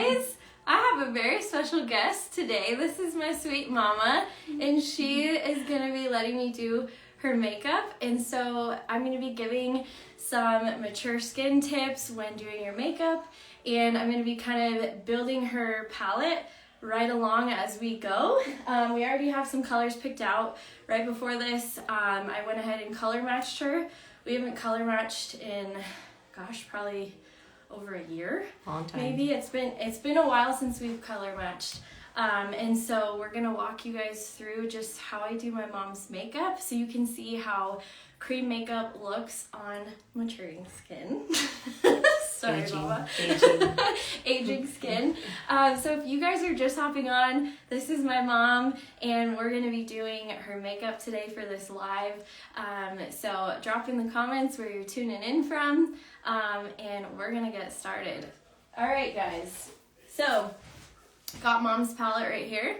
guys, I have a very special guest today. This is my sweet mama, and she is going to be letting me do her makeup. And so I'm going to be giving some mature skin tips when doing your makeup, and I'm going to be kind of building her palette right along as we go. We already have some colors picked out. Right before this, I went ahead and color matched her. We haven't color matched in, gosh, probably over a year. Long time. Maybe it's been a while since we've color matched. And so we're gonna walk you guys through just how I do my mom's makeup so you can see how cream makeup looks on maturing skin. Sorry, Aging. Mama. Aging. Aging skin. So if you guys are just hopping on, this is my mom, and we're going to be doing her makeup today for this live. So drop in the comments where you're tuning in from, and we're going to get started. All right, guys. So got mom's palette right here.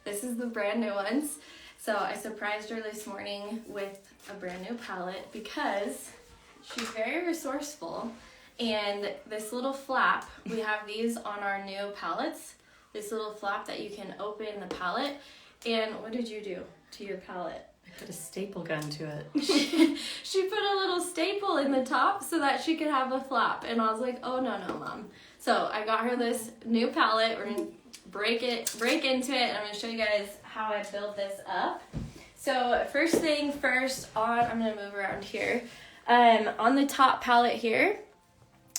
This is the brand new ones. So I surprised her this morning with a brand new palette because she's very resourceful. And this little flap, we have these on our new palettes. This little flap that you can open the palette. And what did you do to your palette? I put a staple gun to it. She put a little staple in the top so that she could have a flap. And I was like, oh, no, Mom. So I got her this new palette. We're going to break into it. And I'm going to show you guys how I build this up. So first thing first, I'm going to move around here. On the top palette here,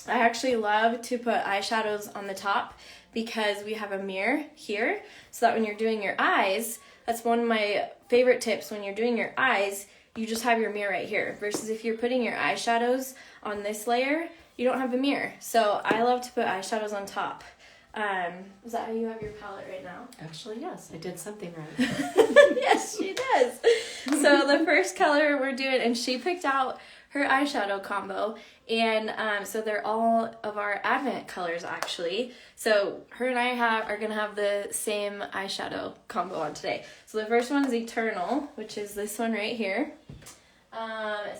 I actually love to put eyeshadows on the top because we have a mirror here so that when you're doing your eyes, that's one of my favorite tips. When you're doing your eyes, you just have your mirror right here versus if you're putting your eyeshadows on this layer, you don't have a mirror. So I love to put eyeshadows on top. Is that how you have your palette right now? Actually, yes, I did something right. Yes, she does. So the first color we're doing, and she picked out her eyeshadow combo, and so they're all of our Advent colors actually. So her and I are gonna have the same eyeshadow combo on today. So the first one is Eternal, which is this one right here.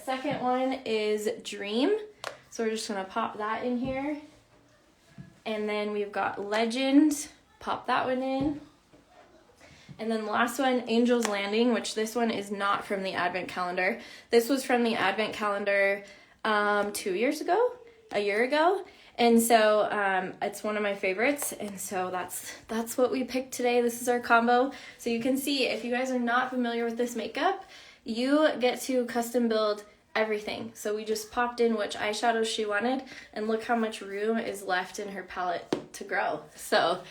Second one is Dream. So we're just gonna pop that in here. And then we've got Legend, pop that one in. And then the last one, Angel's Landing, which this one is not from the Advent calendar. This was from the Advent calendar 2 years ago, a year ago. And so it's one of my favorites. And so that's what we picked today. This is our combo. So you can see, if you guys are not familiar with this makeup, you get to custom build everything. So we just popped in which eyeshadows she wanted, and look how much room is left in her palette to grow. So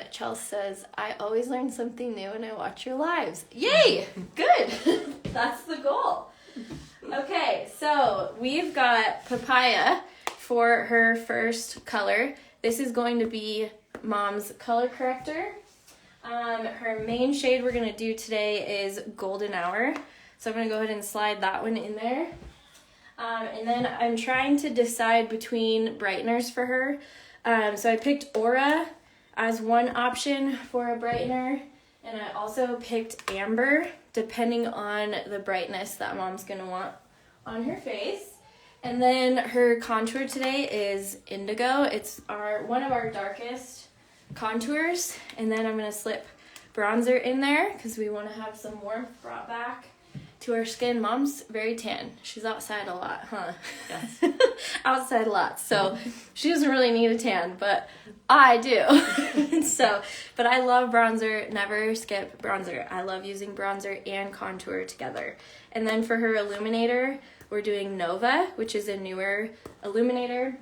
Chelsea says, I always learn something new when I watch your lives. Yay! Good. That's the goal. Okay, so we've got Papaya for her first color. This is going to be Mom's color corrector. Her main shade we're going to do today is Golden Hour. So I'm going to go ahead and slide that one in there. And then I'm trying to decide between brighteners for her. So I picked Aura as one option for a brightener. And I also picked Amber, depending on the brightness that Mom's going to want on her face. And then her contour today is Indigo. It's one of our darkest contours. And then I'm going to slip bronzer in there because we want to have some warmth brought back to our skin. Mom's very tan. She's outside a lot, huh? Yes. Outside a lot. So she doesn't really need a tan, but I do. But I love bronzer. Never skip bronzer. I love using bronzer and contour together. And then for her illuminator, we're doing Nova, which is a newer illuminator.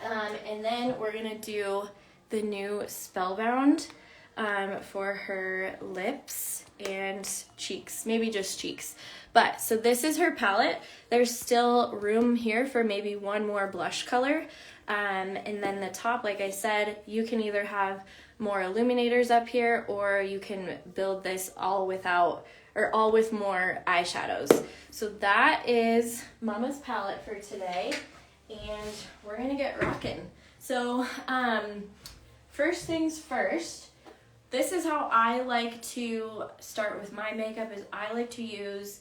And then we're going to do the new Spellbound for her lips and cheeks, maybe just cheeks. But so this is her palette. There's still room here for maybe one more blush color. And then the top, like I said, you can either have more illuminators up here, or you can build this all with more eyeshadows. So that is Mama's palette for today, and we're gonna get rocking. So first things first, this is how I like to start with my makeup. Is I like to use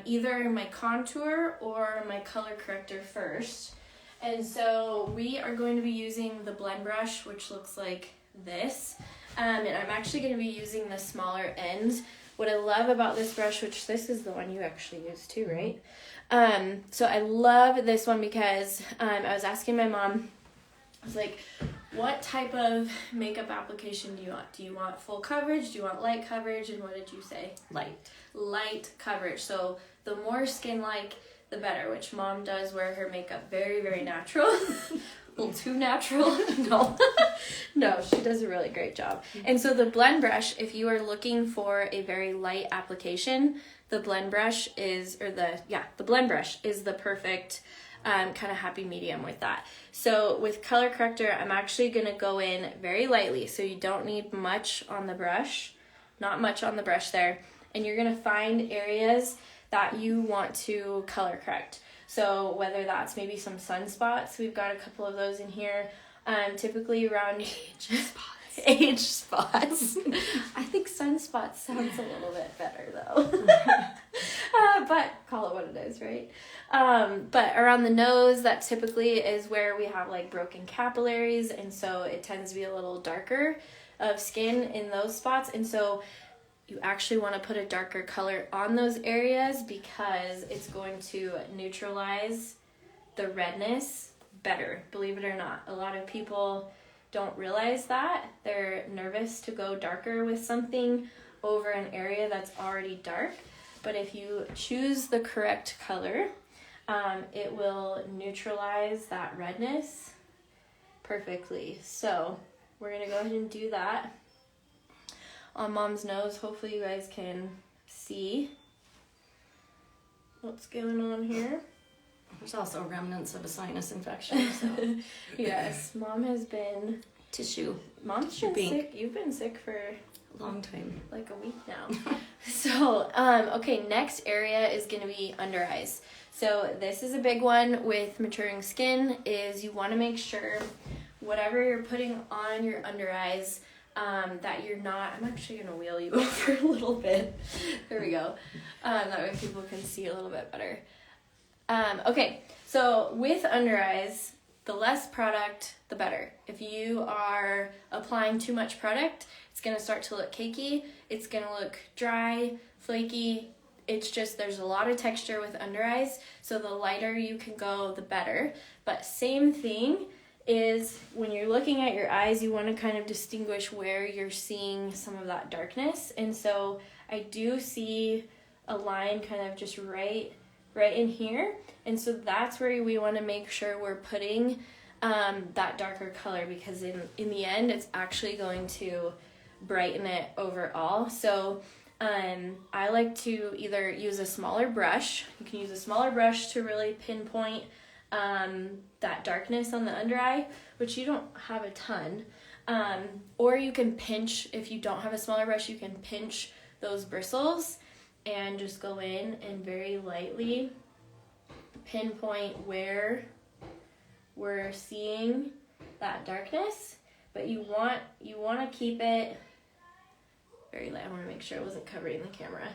either my contour or my color corrector first. And so we are going to be using the blend brush, which looks like this. And I'm actually going to be using the smaller end. What I love about this brush, which this is the one you actually use too, right? So I love this one because I was asking my mom, I was like, what type of makeup application do you want? Do you want full coverage? Do you want light coverage? And what did you say? Light coverage. So the more skin-like, the better, which Mom does wear her makeup very, very natural. A little too natural. No. No, she does a really great job. And so the blend brush, if you are looking for a very light application, the blend brush is the perfect kind of happy medium with that. So with color corrector, I'm actually going to go in very lightly. So you don't need much on the brush, not much on the brush there. And you're going to find areas that you want to color correct. So whether that's maybe some sunspots, we've got a couple of those in here. Typically around age spots. I think sunspots sounds a little bit better though. But call it what it is, right? But around the nose, that typically is where we have like broken capillaries, and so it tends to be a little darker of skin in those spots. And so you actually want to put a darker color on those areas because it's going to neutralize the redness better, believe it or not. A lot of people don't realize that. They're nervous to go darker with something over an area that's already dark. But if you choose the correct color, it will neutralize that redness perfectly. So we're going to go ahead and do that on Mom's nose. Hopefully you guys can see what's going on here. There's also remnants of a sinus infection. So. Yes, Mom has been... Tissue. Mom's been sick. You've been sick for... a long time. Like a week now. So, okay, next area is going to be under eyes. So this is a big one with maturing skin, is you want to make sure whatever you're putting on your under eyes, that you're not... I'm actually going to wheel you over a little bit. There we go. That way people can see a little bit better. Okay, so with under eyes, the less product, the better. If you are applying too much product, it's going to start to look cakey. It's going to look dry, flaky. It's just, there's a lot of texture with under eyes, so the lighter you can go, the better. But same thing is when you're looking at your eyes, you want to kind of distinguish where you're seeing some of that darkness. And so I do see a line kind of just right in here. And so that's where we want to make sure we're putting that darker color, because in the end, it's actually going to brighten it overall. So I like to either use a smaller brush. You can use a smaller brush to really pinpoint that darkness on the under eye, which you don't have a ton. Or you can pinch, if you don't have a smaller brush, you can pinch those bristles and just go in and very lightly pinpoint where we're seeing that darkness. But you want to keep it very light. I want to make sure it wasn't covering the camera.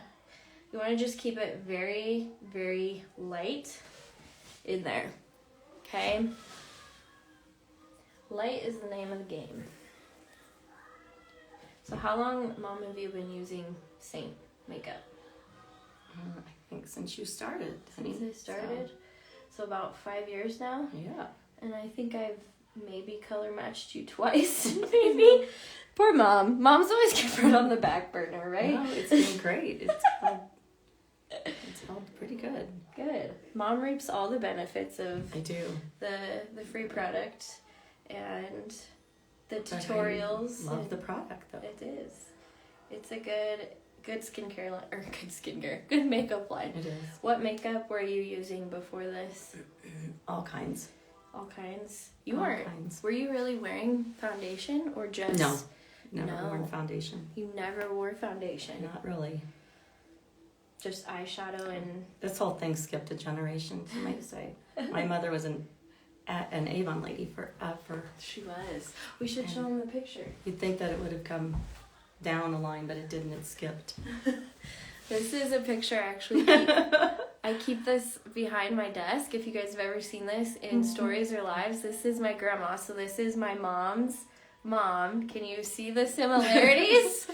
You want to just keep it very, very light in there. Okay? Light is the name of the game. So how long, Mom, have you been using Saint makeup? I think since you started. Since I started? So about 5 years now? Yeah. And I think I've maybe color matched you twice, maybe. Poor Mom. Mom's always kept her on the back burner, right? No, it's been great. It's held pretty good. Good. Mom reaps all the benefits of I do. The free product and the tutorials. Love the product though. It is. It's a good skincare line, or good makeup line. It is. What makeup were you using before this? All kinds. All kinds. All kinds. Were you really wearing foundation or just? No. Never worn foundation. You never wore foundation. Not really. Just eyeshadow and... This whole thing skipped a generation, you might say. My mother was an Avon lady forever. She was. We should show them the picture. You'd think that it would have come down the line, but it didn't. It skipped. This is a picture actually I keep this behind my desk. If you guys have ever seen this in stories or lives, this is my grandma. So this is my mom's mom. Can you see the similarities?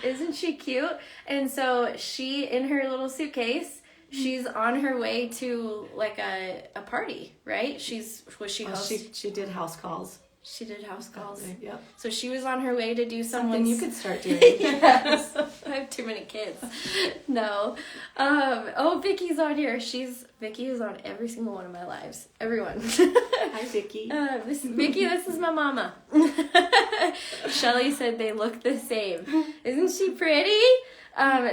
Isn't she cute? And so she, in her little suitcase, she's on her way to like a party, right? She did house calls. She did house calls. Yep. So she was on her way to do Something you could start doing. Yes. I have too many kids. No. Vicky's on here. Vicky is on every single one of my lives. Everyone. Hi, Vicky. Vicky, this is my mama. Shelly said they look the same. Isn't she pretty?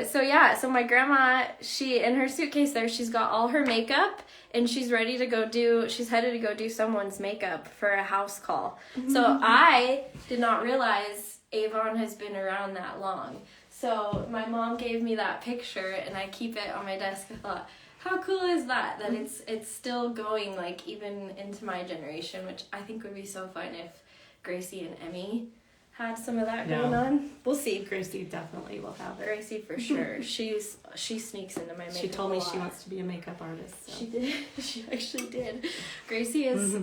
So my grandma, she, in her suitcase there, she's got all her makeup and she's headed to go do someone's makeup for a house call. So I did not realize Avon has been around that long. So my mom gave me that picture and I keep it on my desk. I thought, how cool is that it's still going, like, even into my generation, which I think would be so fun if Gracie and Emmy had some of that going on. We'll see. Gracie definitely will have it. Gracie for sure. She sneaks into my makeup. She told me she wants to be a makeup artist. So. She did. She actually did. Gracie is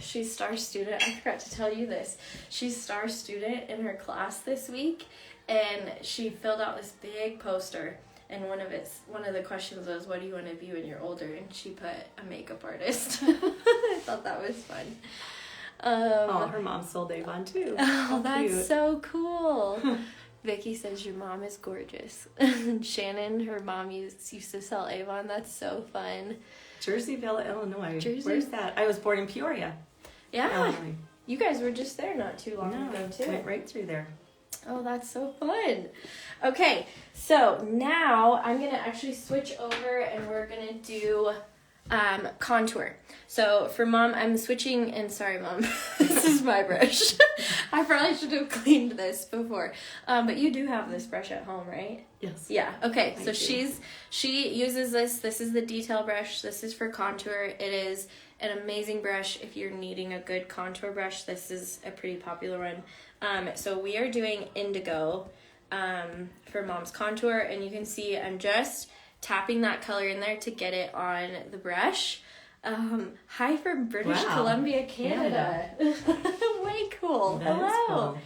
she's star student. I forgot to tell you this. She's star student in her class this week, and she filled out this big poster. And one of the questions was, what do you want to be when you're older? And she put a makeup artist. I thought that was fun. Her mom sold Avon too. Oh, that's cute. So cool. Vicky says your mom is gorgeous. Shannon, her mom used to sell Avon. That's so fun. Jerseyville, Illinois. Where's that? I was born in Peoria. Yeah. Illinois. You guys were just there not too long ago too. Went right through there. Oh, that's so fun. Okay, so now I'm going to actually switch over and we're going to do contour. So for Mom, I'm switching, and sorry Mom, this is my brush. I probably should have cleaned this before. But you do have this brush at home, right? Yes. Yeah, okay. So she uses this. This is the detail brush. This is for contour. It is an amazing brush if you're needing a good contour brush. This is a pretty popular one. So we are doing Indigo for Mom's contour, and you can see I'm just tapping that color in there to get it on the brush. Hi from British Columbia, Canada. Way cool. That Hello. Cool.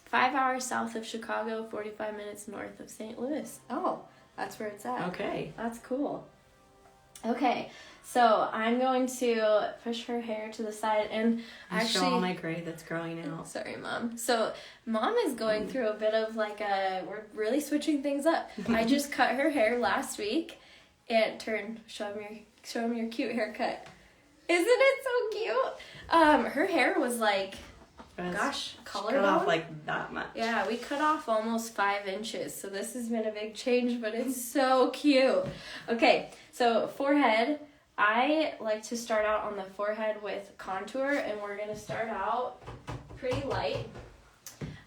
5 hours south of Chicago, 45 minutes north of St. Louis. Oh, that's where it's at. Okay. That's cool. Okay, so I'm going to push her hair to the side and actually show all my gray that's growing out. Sorry, Mom. So Mom is going through a bit of we're really switching things up. I just cut her hair last week and show them your cute haircut. Isn't it so cute? Her hair was collarbone. Cut off like that much. Yeah, we cut off almost 5 inches, so this has been a big change, but it's so cute. Okay, so forehead. I like to start out on the forehead with contour, and we're going to start out pretty light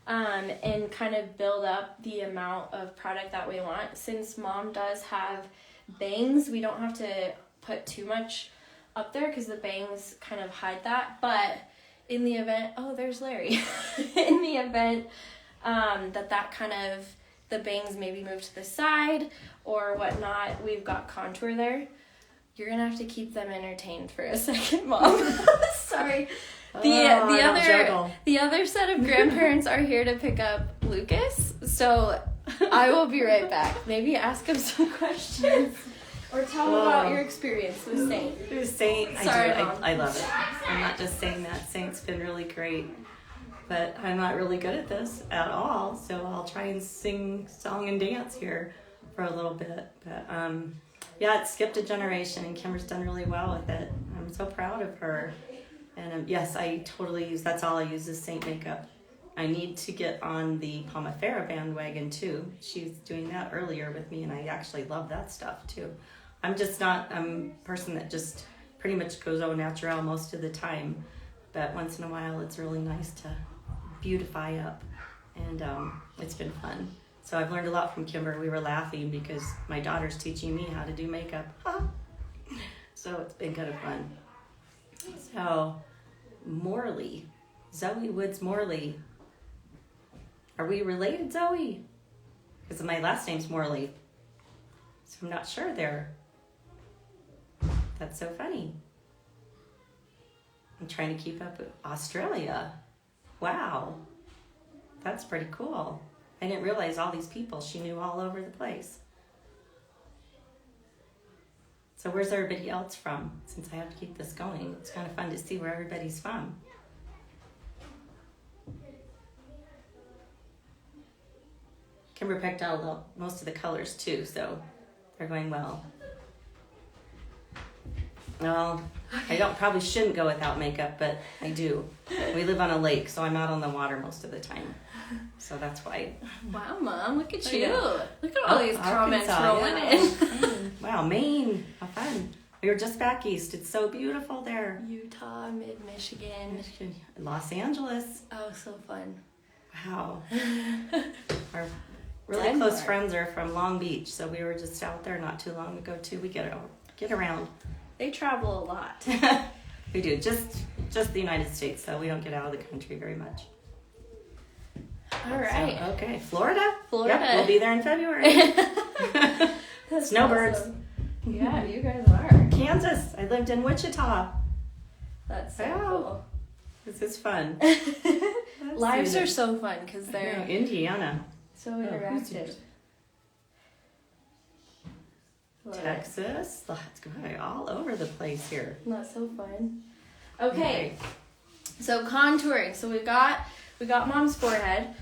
and kind of build up the amount of product that we want. Since Mom does have bangs, we don't have to put too much up there because the bangs kind of hide that, but in the event, there's Larry. In the event that kind of, the bangs maybe move to the side or whatnot, we've got contour there. You're going to have to keep them entertained for a second, Mom. Sorry. The other set of grandparents are here to pick up Lucas, so I will be right back. Maybe ask him some questions. Or tell them about your experience with Saint. With Saint, Sorry, I love it. I'm not just saying that. Saint's been really great. But I'm not really good at this at all, so I'll try and sing song and dance here for a little bit. But it skipped a generation, and Kimber's done really well with it. I'm so proud of her. And yes, I totally that's all I use is Saint makeup. I need to get on the Pomifera bandwagon too. She's doing that earlier with me, and I actually love that stuff too. I'm a person that just pretty much goes au naturel most of the time, but once in a while it's really nice to beautify up, and it's been fun. So I've learned a lot from Kimber. We were laughing because my daughter's teaching me how to do makeup. So it's been kind of fun. So Morley, Zoe Woods Morley. Are we related, Zoe? Because my last name's Morley. So I'm not sure there. That's so funny. I'm trying to keep up with Australia. Wow. That's pretty cool. I didn't realize all these people she knew all over the place. So where's everybody else from? Since I have to keep this going, it's kind of fun to see where everybody's from. Kimber picked out most of the colors too, so they're going well. Well, I probably shouldn't go without makeup, but I do. We live on a lake, so I'm out on the water most of the time. So that's why. Wow, Mom, look at you. Yeah. Look at all these comments rolling in. Wow, Maine. How fun. We were just back east. It's so beautiful there. Utah, mid-Michigan. Los Angeles. Oh, so fun. Wow. Our really Denmark. close friends are from Long Beach, so we were just out there not too long ago too. We get around. They travel a lot. We do. Just the United States, though. We don't get out of the country very much. All right. So, okay. Florida? Florida. Yep, we'll be there in February. Snowbirds. Awesome. Yeah, you guys are. Kansas. I lived in Wichita. That's so Wow. This is fun. cool. Lives are so fun because they're Indiana. so interactive. Love it. Texas. Let's go all over the place here. That's so fun. Okay. So contouring. So we got Mom's forehead.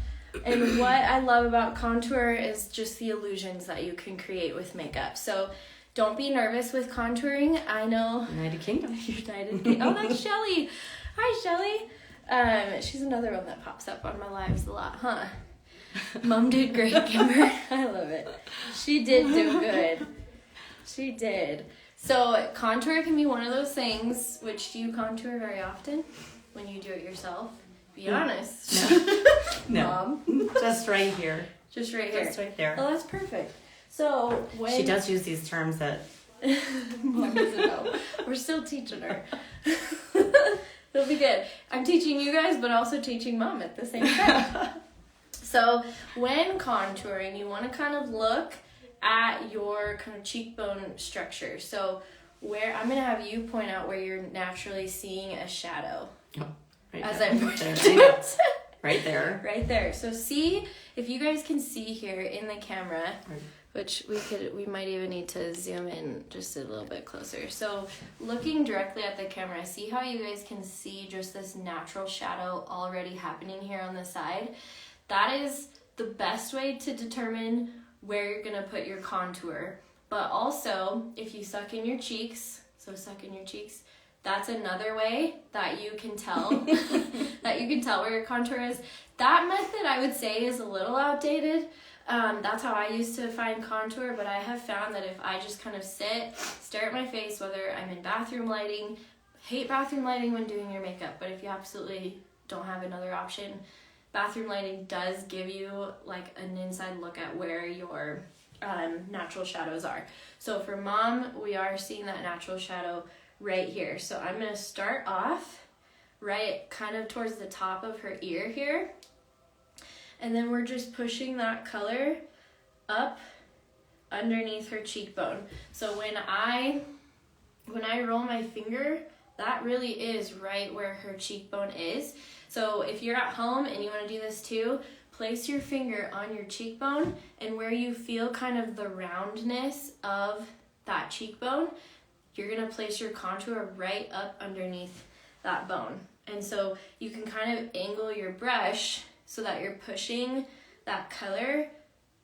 And what I love about contour is just the illusions that you can create with makeup. So don't be nervous with contouring. I know United Kingdom. United Kingdom. Oh, that's Shelly. Hi, Shelly. She's another one that pops up on my lives a lot, huh? Mom did great, Kimber. I love it. She did do good. She did. So contour can be one of those things. Which do you contour very often when you do it yourself? Be honest. No. Mom. Just right here. Just right here. Just right there. Oh, that's perfect. So when She does use these terms that Mom doesn't know. We're still teaching her. It'll be good. I'm teaching you guys, but also teaching Mom at the same time. So when contouring, you want to kind of look at your kind of cheekbone structure. So where I'm going to have you point out where you're naturally seeing a shadow. right As there. I'm pointing There. out. Right there. Right there. So see if you guys can see here in the camera, Right. which we might even need to zoom in just a little bit closer. So looking directly at the camera, see how you guys can see just this natural shadow already happening here on the side. That is the best way to determine where you're gonna put your contour. But also, if you suck in your cheeks, that's another way that you can tell where your contour is. That method, I would say, is a little outdated. That's how I used to find contour, but I have found that if I just kind of stare at my face, whether I'm in bathroom lighting, hate bathroom lighting when doing your makeup, but if you absolutely don't have another option, bathroom lighting does give you like an inside look at where your natural shadows are. So for Mom, we are seeing that natural shadow right here. So I'm going to start off right kind of towards the top of her ear here. And then we're just pushing that color up underneath her cheekbone. So when I roll my finger, that really is right where her cheekbone is. So if you're at home and you want to do this too, place your finger on your cheekbone, and where you feel kind of the roundness of that cheekbone, you're going to place your contour right up underneath that bone. And so you can kind of angle your brush so that you're pushing that color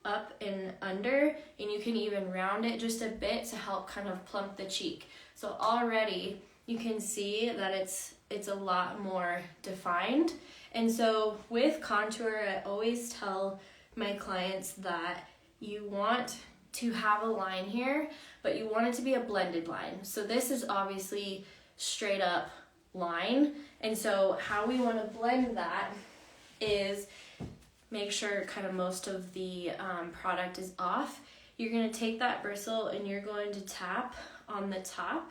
up and under, and you can even round it just a bit to help kind of plump the cheek. So already you can see that it's a lot more defined. And so with contour, I always tell my clients that you want to have a line here, but you want it to be a blended line. So this is obviously straight up line. And so how we want to blend that is make sure kind of most of the product is off. You're going to take that bristle and you're going to tap on the top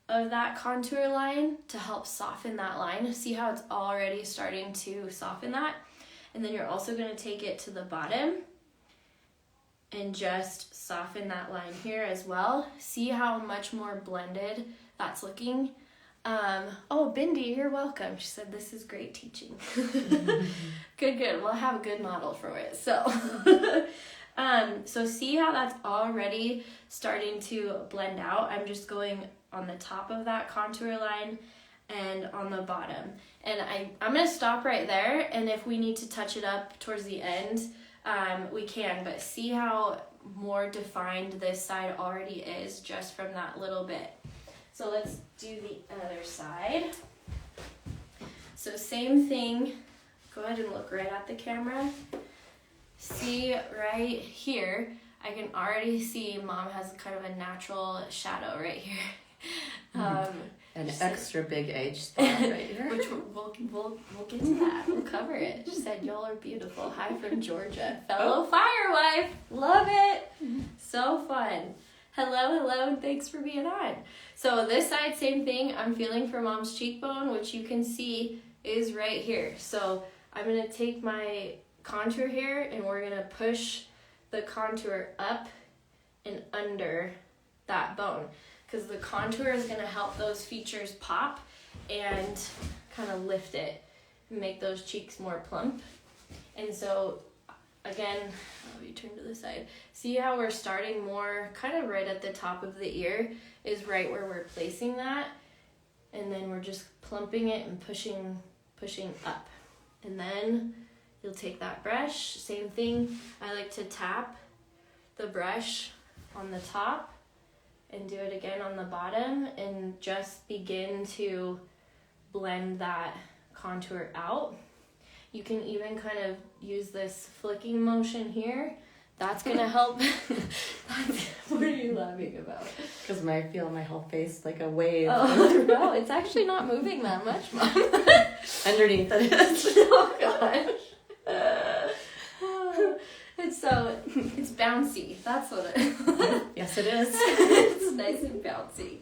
of that contour line to help soften that line. See how it's already starting to soften that? And then you're also going to take it to the bottom and just soften that line here as well. See how much more blended that's looking. Oh, Bindi, you're welcome. She said, this is great teaching. Good. We'll have a good model for it. So, so see how that's already starting to blend out. I'm just going on the top of that contour line and on the bottom. And I'm going to stop right there. And if we need to touch it up towards the end, we can. But see how more defined this side already is just from that little bit. So let's do the other side. So same thing. Go ahead and look right at the camera. See right here, I can already see Mom has kind of a natural shadow right here. An extra big age spot right here. Which we'll get to that. We'll cover it. She said, y'all are beautiful. Hi from Georgia. Fellow fire wife. Love it. So fun. Hello, and thanks for being on. So this side, same thing. I'm feeling for Mom's cheekbone, which you can see is right here. So I'm going to take my contour here, and we're going to push the contour up and under that bone, because the contour is going to help those features pop and kind of lift it and make those cheeks more plump. And so again, let me turn to the side. See how we're starting more kind of right at the top of the ear is right where we're placing that. And then we're just plumping it and pushing up. And then you'll take that brush, same thing. I like to tap the brush on the top and do it again on the bottom and just begin to blend that contour out. You can even kind of use this flicking motion here. That's gonna help. What are you laughing about? Because I feel my whole face like a wave. Oh, no, it's actually not moving that much, Mom. Underneath it is. Oh, gosh. It's bouncy. That's what it Yes, it is. It's nice and bouncy.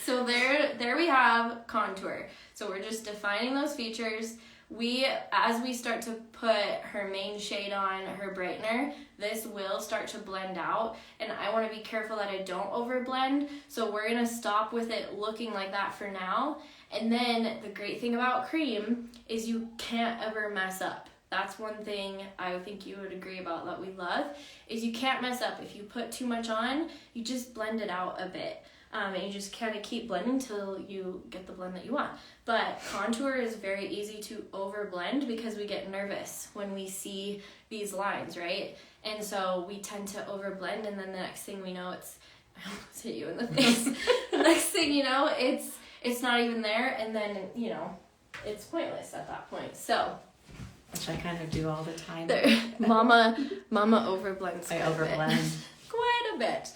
So there we have contour. So we're just defining those features. As we start to put her main shade on, her brightener, this will start to blend out, and I want to be careful that I don't overblend, so we're going to stop with it looking like that for now. And then the great thing about cream is you can't ever mess up. That's one thing I think you would agree about that we love, is you can't mess up. If you put too much on, you just blend it out a bit. And you just kind of keep blending until you get the blend that you want. But contour is very easy to overblend because we get nervous when we see these lines, right? And so we tend to overblend, and then the next thing we know, I almost hit you in the face. The next thing you know, it's not even there, and then, it's pointless at that point. So, which I kind of do all the time. There, Mama overblends. I overblend. Quite a bit.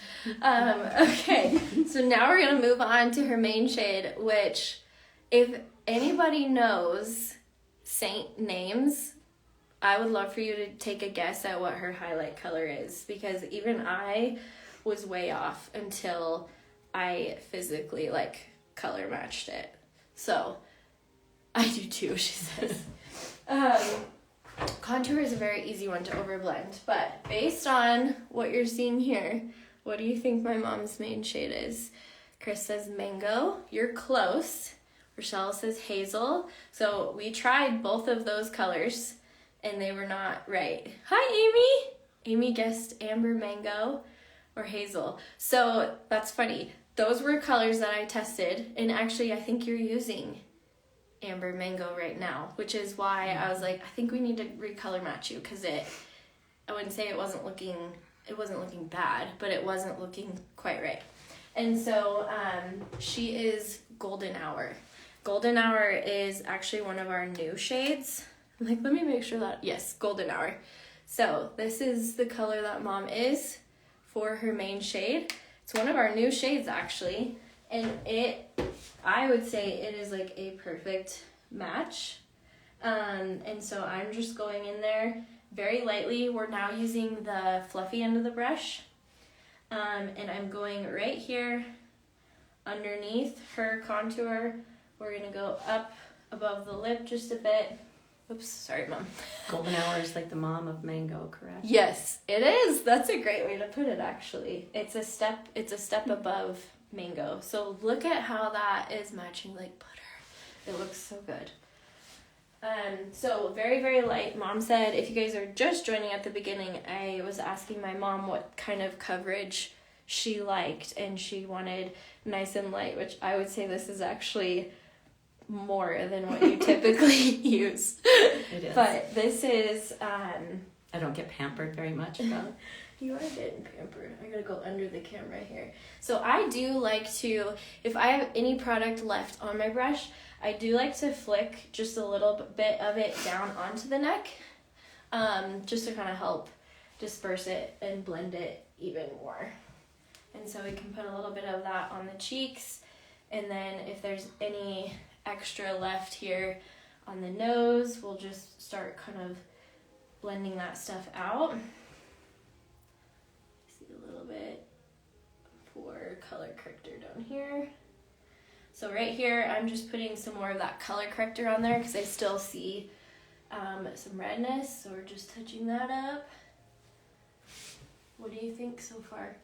Okay, so now we're going to move on to her main shade, which if anybody knows Saint names, I would love for you to take a guess at what her highlight color is, because even I was way off until I physically color matched it. So I do too, she says. Contour is a very easy one to overblend, but based on what you're seeing here, what do you think my mom's main shade is? Chris says mango. You're close. Rochelle says hazel. So we tried both of those colors, and they were not right. Hi, Amy. Amy guessed amber mango or hazel. So that's funny. Those were colors that I tested, and actually I think you're using amber mango right now, which is why I was like, I think we need to recolor match you, because I wouldn't say it wasn't looking bad, but it wasn't looking quite right. And so she is golden hour. Golden hour is actually one of our new shades. I'm like, let me make sure that, yes, golden hour. So this is the color that Mom is for her main shade. It's one of our new shades actually, and I would say it is like a perfect match. And so I'm just going in there very lightly. We're now using the fluffy end of the brush. And I'm going right here underneath her contour. We're gonna go up above the lip just a bit Oops, sorry, Mom. Golden hour is like the mom of mango, correct? Yes, it is. That's a great way to put it, actually. It's a step above mango. So look at how that is matching like butter. It looks so good. So very, very light. Mom said, if you guys are just joining at the beginning, I was asking my mom what kind of coverage she liked, and she wanted nice and light, which I would say this is actually more than what you typically use. It is. But this is, I don't get pampered very much, though. you are getting pampered. I gotta go under the camera here. So I do like to, if I have any product left on my brush, I do like to flick just a little bit of it down onto the neck, just to kind of help disperse it and blend it even more. And so we can put a little bit of that on the cheeks, and then if there's any extra left here on the nose, we'll just start kind of blending that stuff out. See a little bit for color corrector down here. So right here, I'm just putting some more of that color corrector on there because I still see some redness, so we're just touching that up. What do you think so far?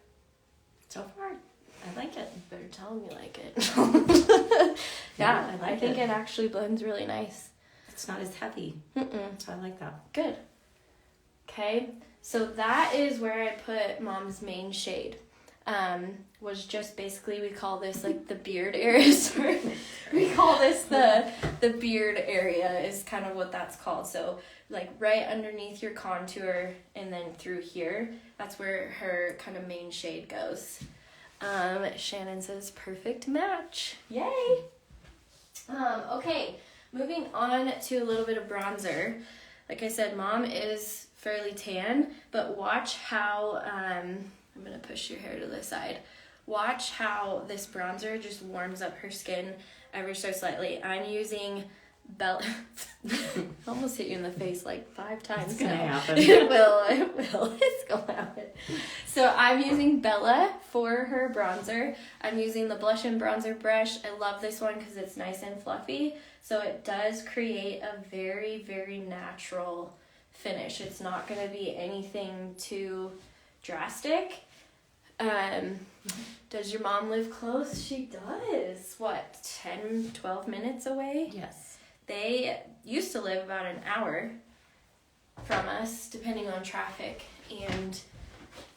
So far, I like it. You better tell me you like it. Yeah, Yeah, I like think it. it actually blends really nice. It's not as heavy, so I like that. Good. Okay, so that is where I put Mom's main shade. Was just basically, we call this like the beard area. Sorry. We call this the beard area is kind of what that's called. So like right underneath your contour and then through here, that's where her kind of main shade goes. Shannon says perfect match. Yay! Okay, moving on to a little bit of bronzer. Like I said, Mom is fairly tan, but watch how, I'm gonna push your hair to the side. Watch how this bronzer just warms up her skin ever so slightly. I'm using Bella. Almost hit you in the face like 5 times. It's gonna now. happen. It will. It's gonna happen. So I'm using Bella for her bronzer. I'm using the Blush and Bronzer brush. I love this one because it's nice and fluffy. So it does create a very, very natural finish. It's not gonna be anything too drastic. Does your mom live close? She does. What, 10, 12 minutes away? Yes. They used to live about an hour from us, depending on traffic. And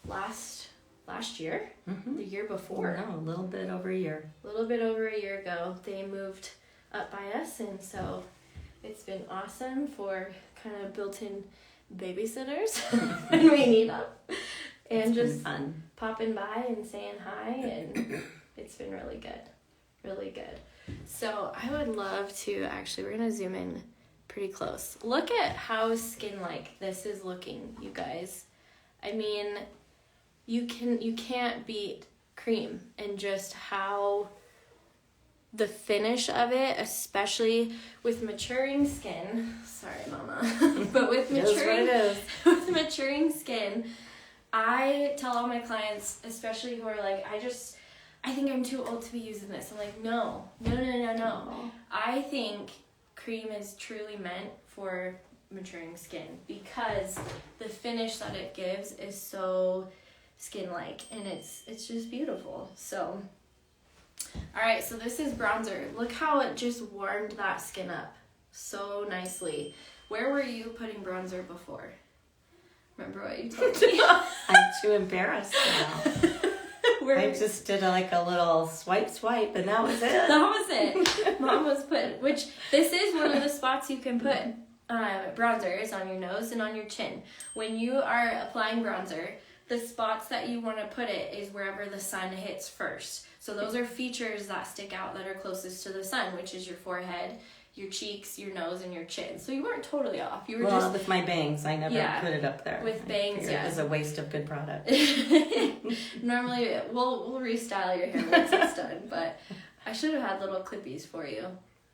last year, the year before, No, a little bit over a year. a little bit over a year ago, they moved up by us, and so it's been awesome for kind of built-in babysitters when we need them. And It's been just fun. popping by and saying hi, and it's been really good. Really good. So I would love to, actually, we're going to zoom in pretty close. Look at how skin-like this is looking, you guys. I mean, you can't beat cream and just how the finish of it, especially with maturing skin. Sorry, Mama. But with It is what it is. with maturing skin, I tell all my clients, especially who are like, I think I'm too old to be using this. I'm like, no. I think cream is truly meant for maturing skin because the finish that it gives is so skin-like, and it's just beautiful. So, all right, so this is bronzer. Look how it just warmed that skin up so nicely. Where were you putting bronzer before? Remember what you told me? I'm too embarrassed now. Where I just did a little swipe, and that was it. That was it. Mom was putting, which this is one of the spots you can put bronzer is on your nose and on your chin. When you are applying bronzer, the spots that you want to put it is wherever the sun hits first. So those are features that stick out that are closest to the sun, which is your forehead, your cheeks, your nose, and your chin. So you weren't totally off. You were Well, just with my bangs, I never put it up there. with bangs, I figured yeah. It was a waste of good product. Normally, we'll restyle your hair once it's done, but I should have had little clippies for you.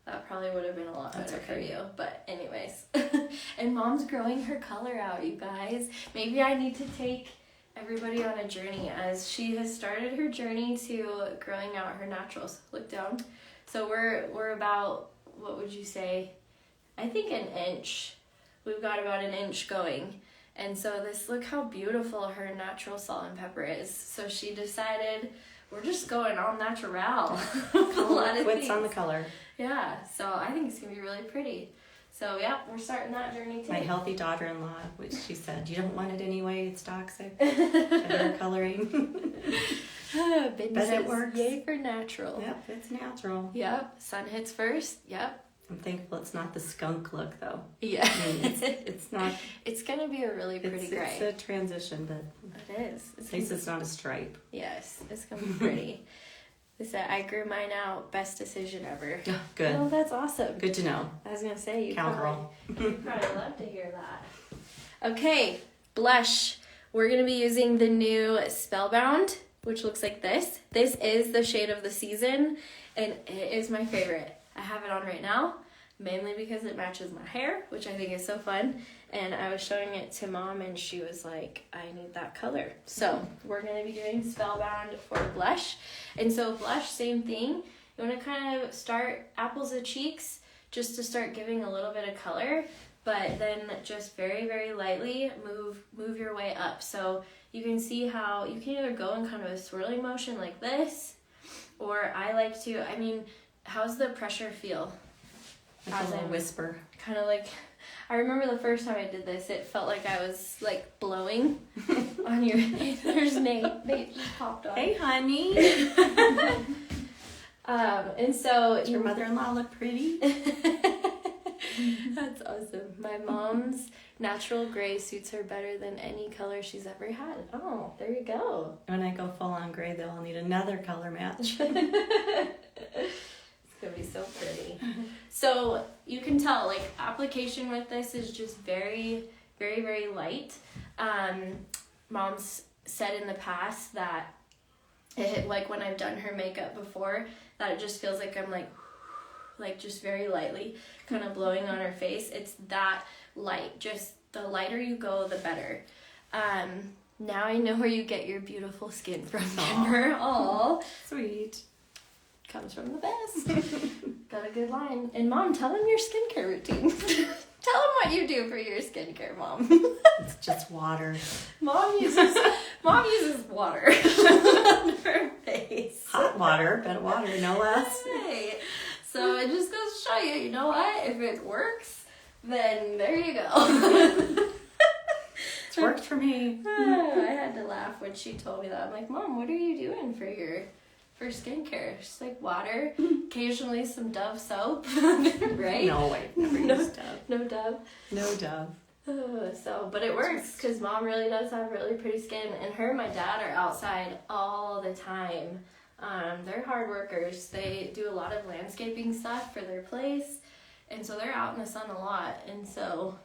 That probably would have been a lot better for you. But anyways, and Mom's growing her color out, you guys. Maybe I need to take everybody on a journey as she has started her journey to growing out her naturals. Look down. So we're about, what would you say, I think an inch. We've got about an inch going. And so look how beautiful her natural salt and pepper is. So she decided we're just going all natural. With a lot of What's things. on the color? Yeah, so I think it's going to be really pretty. So yeah, we're starting that journey too. My healthy daughter-in-law, which she said, you don't want it anyway, it's toxic. Hair coloring. Ben But it says, works. yay for natural. Yep, it's natural. Yep, sun hits first. Yep. I'm thankful it's not the skunk look, though. Yeah. I mean, it's not. It's going to be a really pretty gray. It's a transition, but It is. at least it's not a stripe. Yes, it's going to be pretty. They said, I grew mine out. Best decision ever. Good. Oh, that's awesome. Good to know. I was going to say, you Cowgirl. probably love to hear that. Okay, blush. We're going to be using the new Spellbound, which looks like this. This is the shade of the season, and it is my favorite. I have it on right now, mainly because it matches my hair, which I think is so fun. And I was showing it to Mom, and she was like, I need that color. So we're going to be doing Spellbound for blush. And so blush, same thing. You want to kind of start apples to cheeks just to start giving a little bit of color, but then just very, very lightly move your way up. So you can see how you can either go in kind of a swirling motion like this, or I like to, how's the pressure feel? Like a little whisper. Kind of like, I remember the first time I did this, it felt like I was like blowing on your, there's Nate. Nate just popped on. Hey, honey. And so Does your mother-in-law look pretty? That's awesome. My mom's natural gray suits her better than any color she's ever had. Oh, there you go. When I go full on gray, though, I'll need another color match. It's gonna be so pretty. So you can tell, like, application with this is just very, very, very light. Mom's said in the past that like when I've done her makeup before, that it just feels like I'm like just very lightly kind of blowing on her face. It's that light. Just the lighter you go, the better. Now I know where you get your beautiful skin from, Kimber. Aw. Sweet. Comes from the best. Got a good line. And Mom, tell them your skincare routine. Tell them what you do for your skincare, Mom. It's just water. Mom uses water on her face. Hot water, but water, no less. Hey. So it just goes to show you, you know what? If it works, then there you go. It's worked for me. I had to laugh when she told me that. I'm like, Mom, what are you doing for skincare? She's like, water, occasionally some Dove soap, right? No way. Never used Dove. No Dove. No Dove. But it works because Mom really does have really pretty skin, and her and my dad are outside all the time. They're hard workers. They do a lot of landscaping stuff for their place, and so they're out in the sun a lot, and so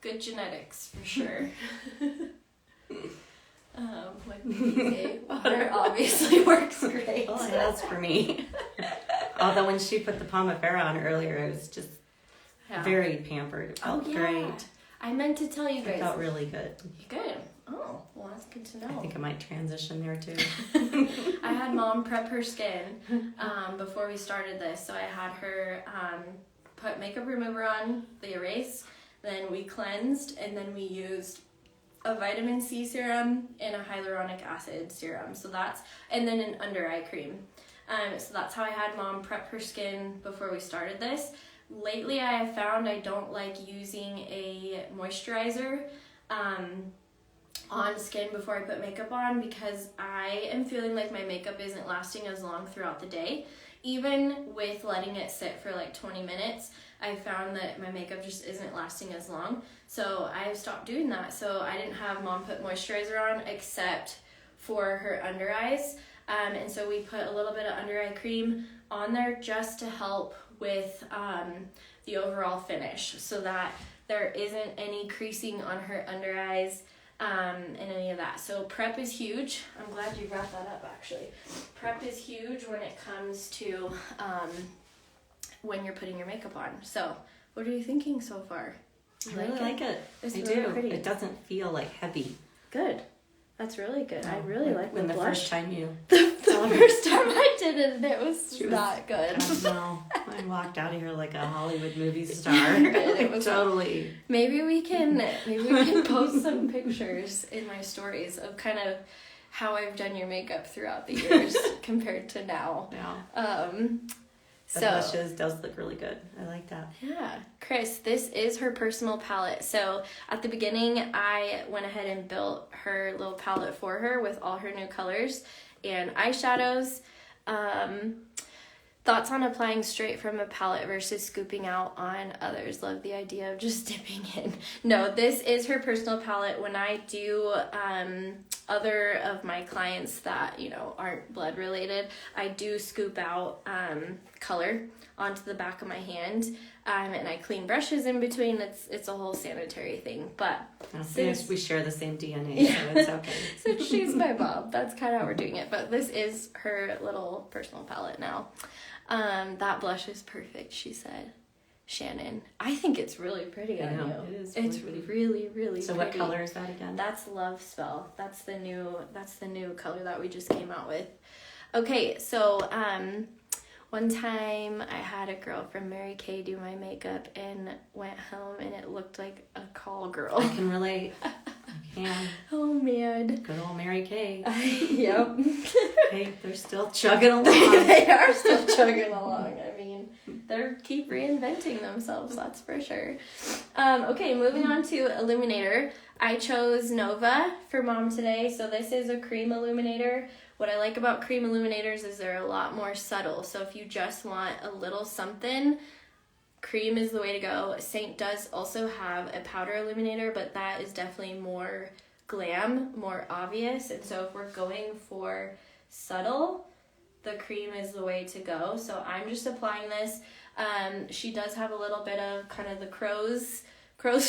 good genetics for sure. Like easy. Water obviously works great. Well, it has for me. Although when she put the Pomifera on earlier, it was just very pampered. It felt great. I meant to tell you guys. It felt really good. Good. Oh, well, that's good to know. I think I might transition there too. I had Mom prep her skin before we started this. So I had her put makeup remover on, the erase, then we cleansed, and then we used a vitamin C serum and a hyaluronic acid serum. So and then an under eye cream. So that's how I had Mom prep her skin before we started this. Lately, I have found I don't like using a moisturizer on skin before I put makeup on because I am feeling like my makeup isn't lasting as long throughout the day. Even with letting it sit for like 20 minutes, I found that my makeup just isn't lasting as long. So I have stopped doing that. So I didn't have Mom put moisturizer on except for her under eyes. And so we put a little bit of under eye cream on there just to help with the overall finish so that there isn't any creasing on her under eyes and any of that. So prep is huge. I'm glad you brought that up actually. Prep is huge when it comes to when you're putting your makeup on. So what are you thinking so far? I really like it. It's I really do. pretty. It doesn't feel like heavy. Good. That's really good. I really like when the the blush. first time you. The first time I did it, and it was not good. No, I walked out of here like a Hollywood movie star. It was totally. Maybe we can post some pictures in my stories of kind of how I've done your makeup throughout the years compared to now. Yeah. The So blushes does look really good. I like that. yeah, Chris, this is her personal palette. So at the beginning, I went ahead and built her little palette for her with all her new colors and eyeshadows. Thoughts on applying straight from a palette versus scooping out on others. Love the idea of just dipping in. No, this is her personal palette. When I do other of my clients that, aren't blood related, I do scoop out color onto the back of my hand, and I clean brushes in between. It's a whole sanitary thing, but Since we share the same DNA, so it's okay. since she's my mom, that's kind of how we're doing it. But this is her little personal palette now. That blush is perfect, she said. Shannon, I think it's really pretty on you. It is. It's really, really So pretty. what color is that again? That's Love Spell. That's the new color that we just came out with. Okay, so one time I had a girl from Mary Kay do my makeup and went home and it looked like a call girl. I can relate. I can. Oh man. Good old Mary Kay. Yep. Hey, they're still chugging along. They are still chugging along. I mean, they keep reinventing themselves, that's for sure. Okay, moving on to illuminator. I chose Nova for mom today. So this is a cream illuminator. What I like about cream illuminators is they're a lot more subtle. So if you just want a little something, cream is the way to go. Saint does also have a powder illuminator, but that is definitely more glam, more obvious. And so if we're going for subtle, the cream is the way to go. So I'm just applying this. She does have a little bit of kind of the crow's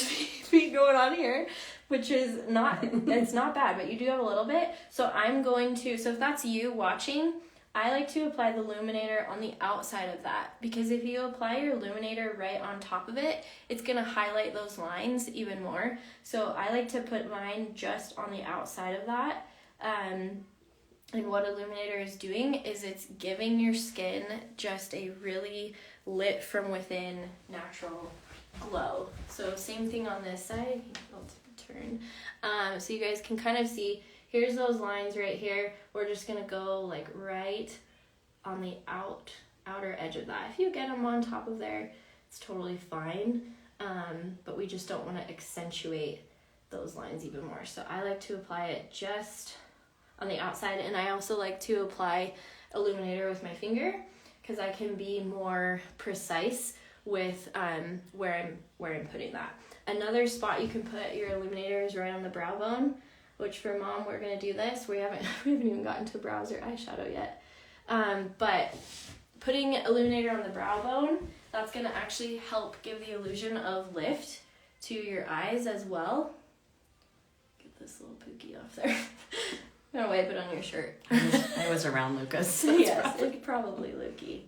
feet going on here, which is it's not bad, but you do have a little bit. So so if that's you watching, I like to apply the illuminator on the outside of that, because if you apply your illuminator right on top of it, it's going to highlight those lines even more. So I like to put mine just on the outside of that. And what illuminator is doing is it's giving your skin just a really lit from within natural glow. So same thing on this side. I'll turn. So you guys can kind of see, here's those lines right here. We're just going to go like right on the outer edge of that. If you get them on top of there, it's totally fine. But we just don't want to accentuate those lines even more. So I like to apply it just on the outside, and I also like to apply illuminator with my finger because I can be more precise with where I'm putting that. Another spot you can put your illuminator is right on the brow bone, which for mom we're gonna do this. We haven't even gotten to brows or eyeshadow yet. But putting illuminator on the brow bone, that's gonna actually help give the illusion of lift to your eyes as well. Get this little pookie off there. I'm gonna wipe it on your shirt. I was around Lucas. Yes, it's probably Lukey.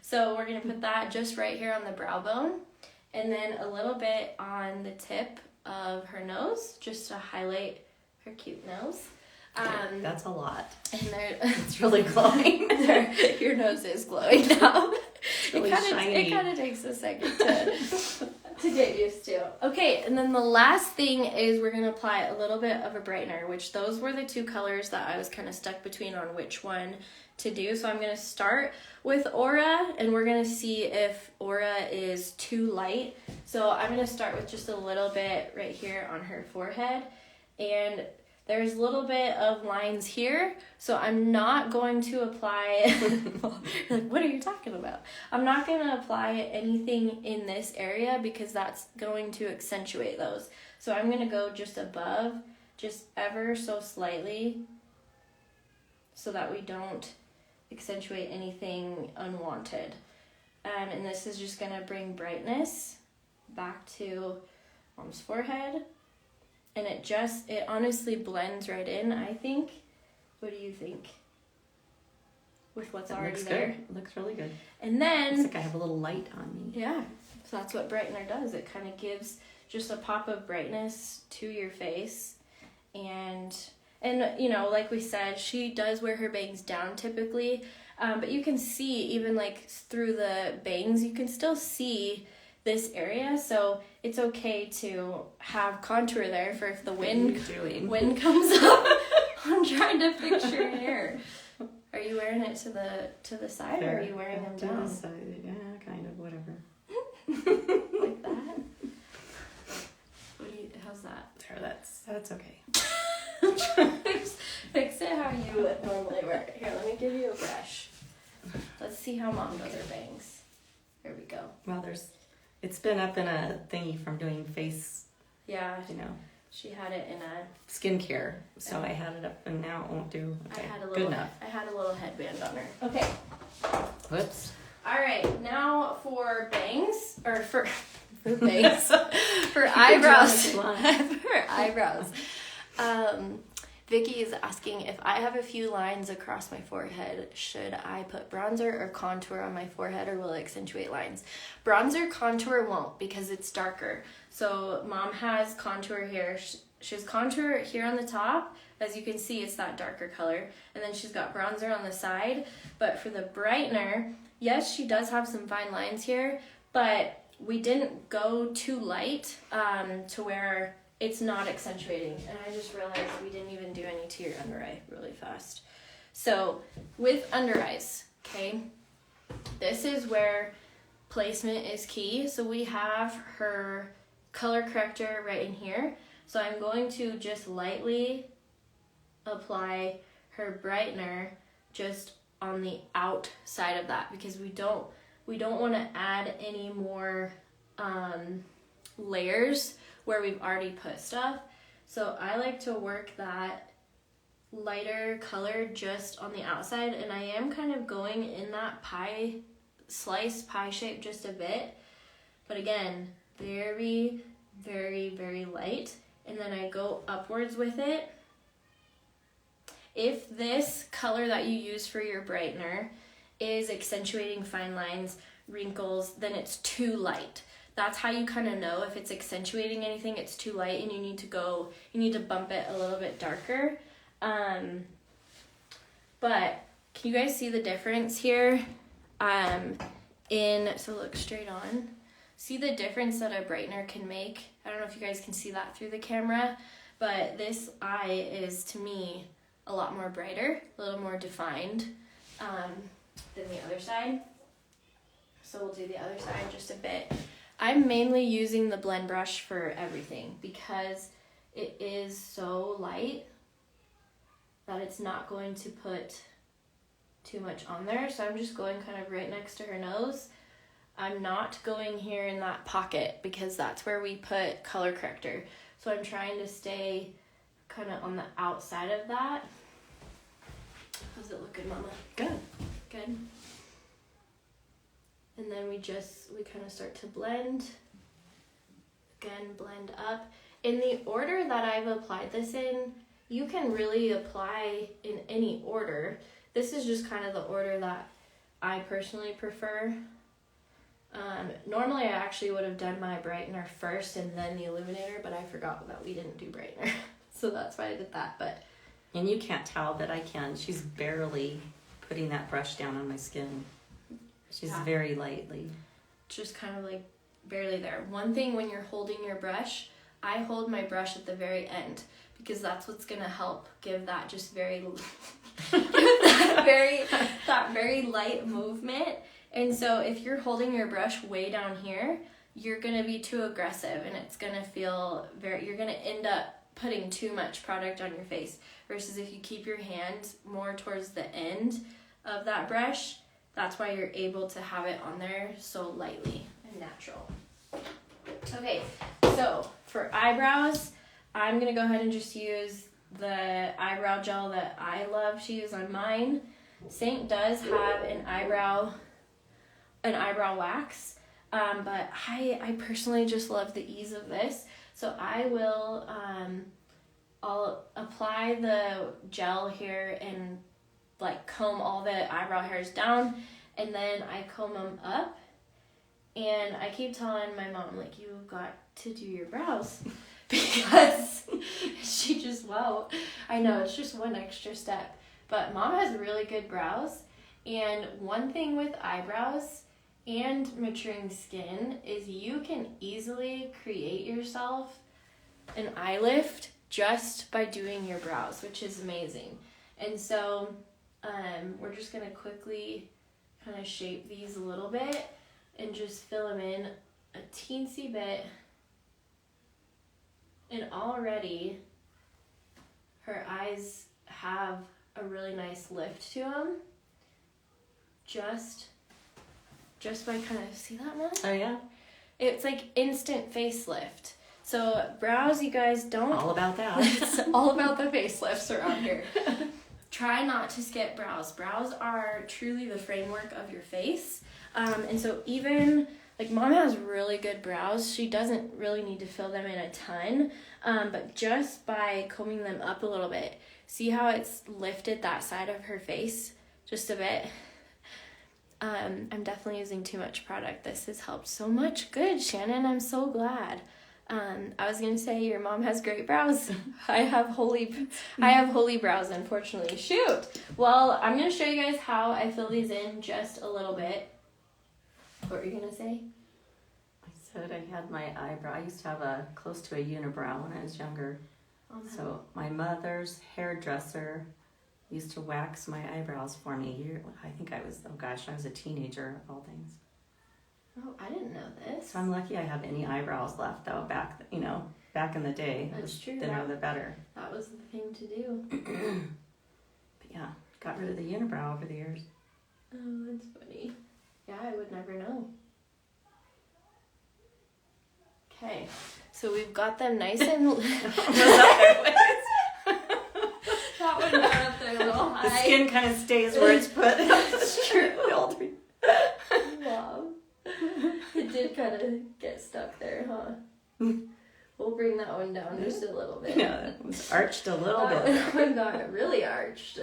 So we're going to put that just right here on the brow bone, and then a little bit on the tip of her nose, just to highlight her cute nose. That's a lot. And It's really glowing. Your nose is glowing now. It's really shiny. It kind of takes a second to get used to. Okay, and then the last thing is we're going to apply a little bit of a brightener, which those were the two colors that I was kind of stuck between on which one to do. So I'm going to start with Aura, and we're going to see if Aura is too light. So I'm going to start with just a little bit right here on her forehead, and there's a little bit of lines here, so I'm not going to apply, like, what are you talking about? I'm not going to apply anything in this area because that's going to accentuate those. So I'm going to go just above, just ever so slightly, so that we don't accentuate anything unwanted. And this is just going to bring brightness back to mom's forehead. And it honestly blends right in, I think. What do you think? With what's already there? Good. It looks really good. And then... Looks like I have a little light on me. Yeah. So that's what brightener does. It kind of gives just a pop of brightness to your face. And And, you know, like we said, she does wear her bangs down typically. But you can see, even like through the bangs, you can still see this area. So it's okay to have contour there for if the wind comes up. I'm trying to fix your hair. Are you wearing it to the side, or are you wearing them down? To the side, yeah, kind of, whatever. Like that? How's that? There, that's okay. Fix it how you would normally wear it. Here, let me give you a brush. Let's see how Mom does her bangs. Here we go. Well, it's been up in a thingy from doing face, Yeah, you know, she had it in a. skincare. So I had it up, and now it won't do. Okay, good enough. I had a little headband on her. Okay. Whoops. All right, now for bangs, or for bangs, for eyebrows. For eyebrows. Vicky is asking if I have a few lines across my forehead, should I put bronzer or contour on my forehead, or will it accentuate lines? Bronzer contour won't, because it's darker. So Mom has contour here. She has contour here on the top. As you can see, it's that darker color. And then she's got bronzer on the side. But for the brightener, yes, she does have some fine lines here, but we didn't go too light to where it's not accentuating. And I just realized we didn't even do any to your under eye really fast. So with under eyes, okay, this is where placement is key. So we have her color corrector right in here. So I'm going to just lightly apply her brightener just on the outside of that, because we don't want to add any more layers where we've already put stuff. So I like to work that lighter color just on the outside, and I am kind of going in that pie shape just a bit, but again, very, very, very light, and then I go upwards with it. If this color that you use for your brightener is accentuating fine lines, wrinkles, then it's too light. That's how you kind of know if it's accentuating anything, it's too light, and you need to bump it a little bit darker. But can you guys see the difference here? So look straight on. See the difference that a brightener can make? I don't know if you guys can see that through the camera, but this eye is, to me, a lot more brighter, a little more defined than the other side. So we'll do the other side just a bit. I'm mainly using the blend brush for everything because it is so light that it's not going to put too much on there. So I'm just going kind of right next to her nose. I'm not going here in that pocket because that's where we put color corrector. So I'm trying to stay kind of on the outside of that. How's it looking, Mama? Good. Good. And then we kind of start to blend. Again, blend up. In the order that I've applied this in, you can really apply in any order. This is just kind of the order that I personally prefer. Normally I actually would have done my brightener first and then the illuminator, but I forgot that we didn't do brightener. So that's why I did that. And you can't tell, but I can. She's barely putting that brush down on my skin. She's very lightly. Just kind of like barely there. One thing when you're holding your brush, I hold my brush at the very end because that's what's going to help give that just very that very light movement. And so if you're holding your brush way down here, you're going to be too aggressive and it's going to feel you're going to end up putting too much product on your face, versus if you keep your hand more towards the end of that brush, that's why you're able to have it on there so lightly and natural. Okay, so for eyebrows, I'm going to go ahead and just use the eyebrow gel that I love to use on mine. Saint does have an eyebrow wax, but I personally just love the ease of this. So I will, I'll apply the gel here and like comb all the eyebrow hairs down, and then I comb them up. And I keep telling my mom, like, you've got to do your brows. because she just, wow. I know, it's just one extra step. But Mom has really good brows. And one thing with eyebrows and maturing skin is you can easily create yourself an eye lift just by doing your brows, which is amazing. And so we're just going to quickly kind of shape these a little bit and just fill them in a teensy bit. And already her eyes have a really nice lift to them. Just by kind of, see that one? Oh, yeah? It's like instant facelift. So brows, you guys don't. All about that. It's all about the facelifts around here. Try not to skip brows. Brows are truly the framework of your face. And so even, like Mom has really good brows. She doesn't really need to fill them in a ton. But just by combing them up a little bit, see how it's lifted that side of her face just a bit? I'm definitely using too much product. This has helped so much. Good, Shannon. I'm so glad. I was gonna say your mom has great brows. I have holy brows, unfortunately. Shoot. Well, I'm gonna show you guys how I fill these in just a little bit. What were you gonna say? I said I had my eyebrow. I used to have close to a unibrow when I was younger. So my mother's hairdresser used to wax my eyebrows for me. I think I was a teenager of all things. Oh, I didn't know this. So I'm lucky I have any eyebrows left though. Back in the day, That's true. The thinner the better. That was the thing to do. But yeah, got rid of the unibrow over the years. Oh, that's funny. Yeah, I would never know. Okay, so we've got them nice and... That one got up there a little high. The skin kind of stays where it's put. That's true. Wow. It did kind of get stuck there, huh? We'll bring that one down just a little bit. Yeah, it was arched a little bit. That one got really arched.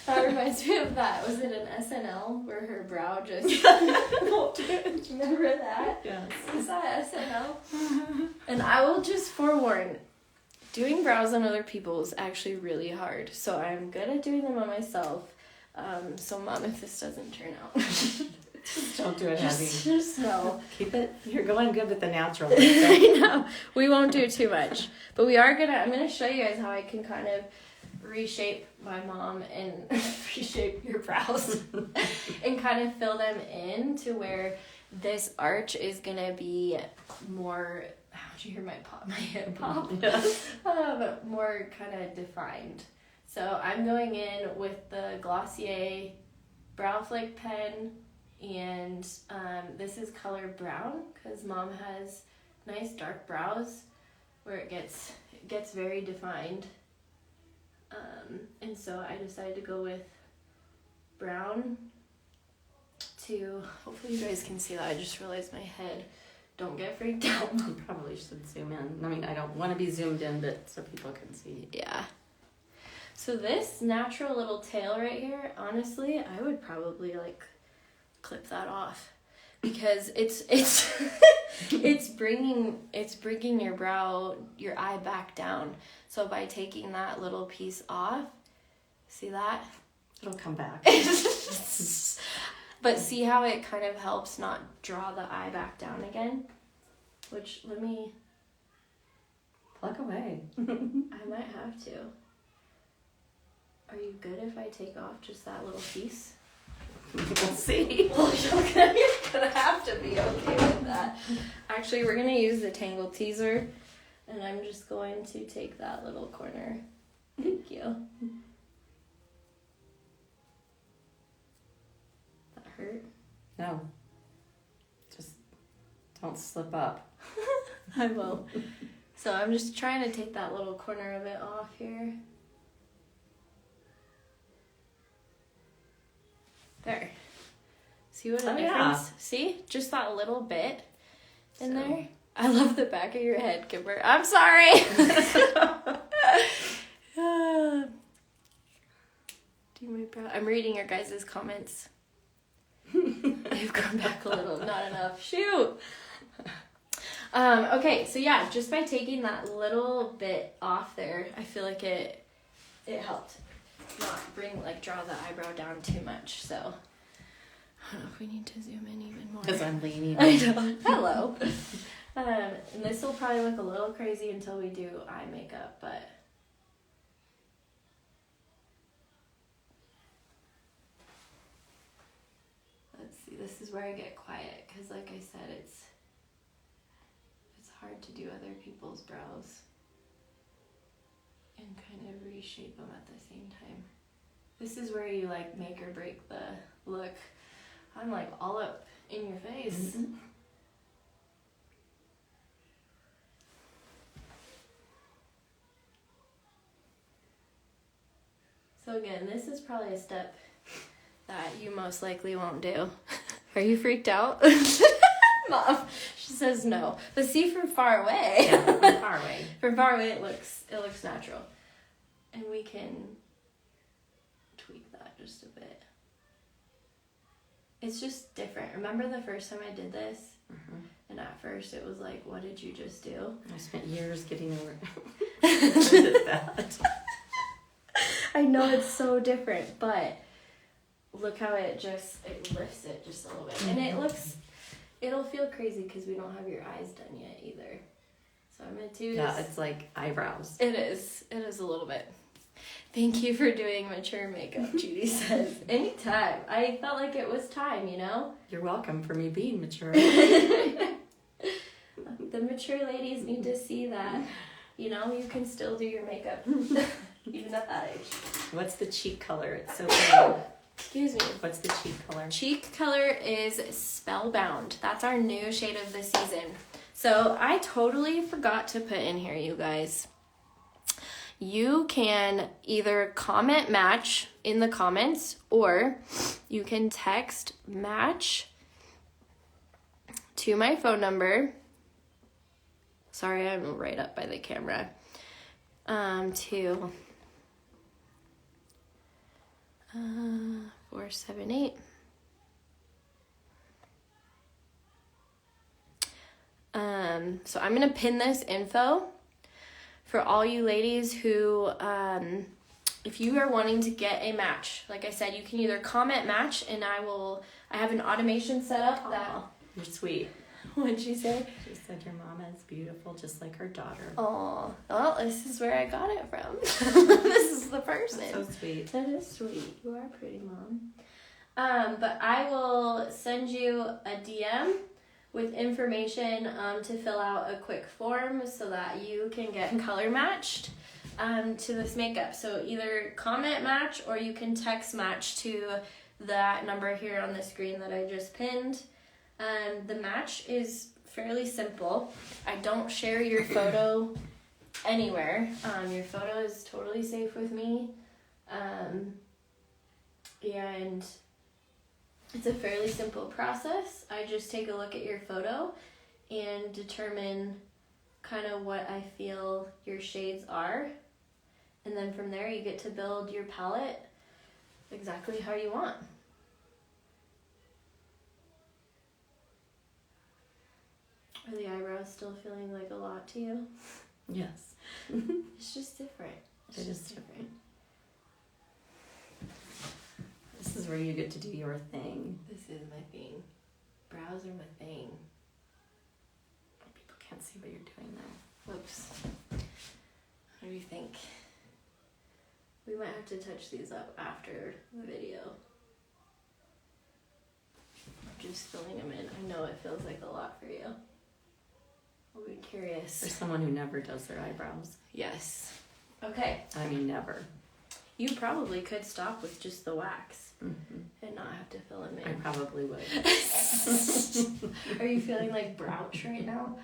That reminds me of that. Was it an SNL where her brow just won't do it? Remember that? Yes. Is that SNL? And I will just forewarn, doing brows on other people is actually really hard. So I'm good at doing them on myself. So Mom, if this doesn't turn out, just don't do it heavy. Just no. Keep it. You're going good with the natural. I know. We won't do too much. But I'm gonna show you guys how I can kind of reshape my mom and reshape your brows and kind of fill them in to where this arch is gonna be more, how'd you hear my head pop? Yes. More kind of defined. So I'm going in with the Glossier Brow Flick pen, and this is color brown because Mom has nice dark brows where it gets very defined. And so I decided to go with brown to, hopefully you guys can see that. I just realized my head. Don't get freaked out. You probably should zoom in. I mean, I don't want to be zoomed in, but so people can see. Yeah. So this natural little tail right here, honestly, I would probably clip that off because it's it's bringing your eye back down. So by taking that little piece off, see that? It'll come back. But see how it kind of helps not draw the eye back down again? Which, let me... Plug away. I might have to. Are you good if I take off just that little piece? We'll see. Well, you're gonna have to be okay with that. Actually, we're gonna use the Tangle Teaser, and I'm just going to take that little corner. Thank you. That hurt? No. Just don't slip up. I will. So I'm just trying to take that little corner of it off here. There. See what a difference? Yeah. See? Just that little bit in there. I love the back of your head, Kimber. I'm sorry. I'm reading your guys' comments. They've come back a little. Not enough. Shoot. Okay, so yeah, just by taking that little bit off there, I feel like it helped not draw the eyebrow down too much. So I don't know if we need to zoom in even more. Because I'm leaning. I know. Hello. And this will probably look a little crazy until we do eye makeup, but let's see. This is where I get quiet because, like I said, it's hard to do other people's brows and kind of reshape them at the same time. This is where you like make or break the look. I'm like all up in your face. Mm-hmm. So again, this is probably a step that you most likely won't do. Are you freaked out? Mom, she says no. But see, from far away. Yeah, from far away. From far away, it looks natural. And we can tweak that just a bit. It's just different. Remember the first time I did this? Mm-hmm. And at first it was like, what did you just do? I spent years getting over that. I know it's so different, but look how it lifts it just a little bit. And it'll feel crazy because we don't have your eyes done yet either. So I'm going to do Yeah, it's like eyebrows. It is a little bit. Thank you for doing mature makeup, Judy says. Anytime. I felt like it was time, you know? You're welcome for me being mature. The mature ladies need to see that, you know, you can still do your makeup, even at that age. What's the cheek color? It's so pretty. Excuse me. What's the cheek color? Cheek color is Spellbound. That's our new shade of the season. So I totally forgot to put in here, you guys. You can either comment match in the comments, or you can text match to my phone number. Sorry, I'm right up by the camera. To 478. So I'm gonna pin this info for all you ladies who, if you are wanting to get a match, like I said, you can either comment match, and I have an automation set up that. You're sweet. What'd she say? She said your mama is beautiful, just like her daughter. Oh, well, this is where I got it from. This is the person. That's so sweet. That is sweet. You are pretty, Mom. But I will send you a DM with information to fill out a quick form so that you can get color matched to this makeup. So either comment match, or you can text match to that number here on the screen that I just pinned. The match is fairly simple. I don't share your photo anywhere. Your photo is totally safe with me. And it's a fairly simple process. I just take a look at your photo and determine kind of what I feel your shades are. And then from there you get to build your palette exactly how you want. Are the eyebrows still feeling like a lot to you? Yes. It's just different. It is different. This is where you get to do your thing. This is my thing. Brows are my thing. People can't see what you're doing though. Whoops. What do you think? We might have to touch these up after the video. I'm just filling them in. I know it feels like a lot for you. I'll be curious. For someone who never does their eyebrows. Yes. Okay. I mean, never. You probably could stop with just the wax Mm-hmm. and not have to fill them I in. probably would. Are you feeling like Brouch right now?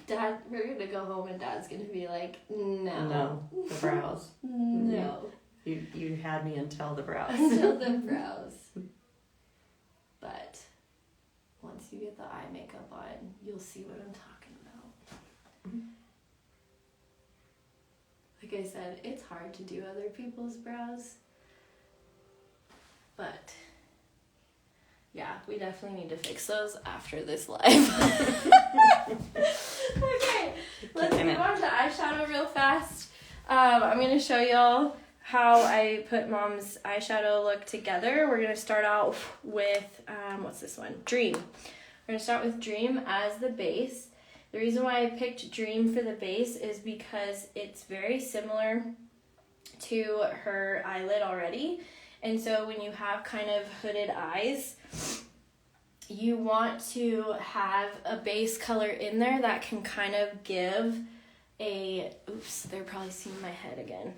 Dad, we're gonna go home and Dad's gonna be like, no. No, the brows. No. You had me until the brows. Until the brows. But once you get the eye makeup on, you'll see what I'm talking about. Like I said, it's hard to do other people's brows. But Yeah, we definitely need to fix those after this live. Okay, let's move on to eyeshadow real fast. I'm going to show y'all how I put Mom's eyeshadow look together. We're going to start out with, what's this one? Dream. We're going to start with Dream as the base. The reason why I picked Dream for the base is because it's very similar to her eyelid already. And so when you have kind of hooded eyes, you want to have a base color in there that can kind of give oops, they're probably seeing my head again.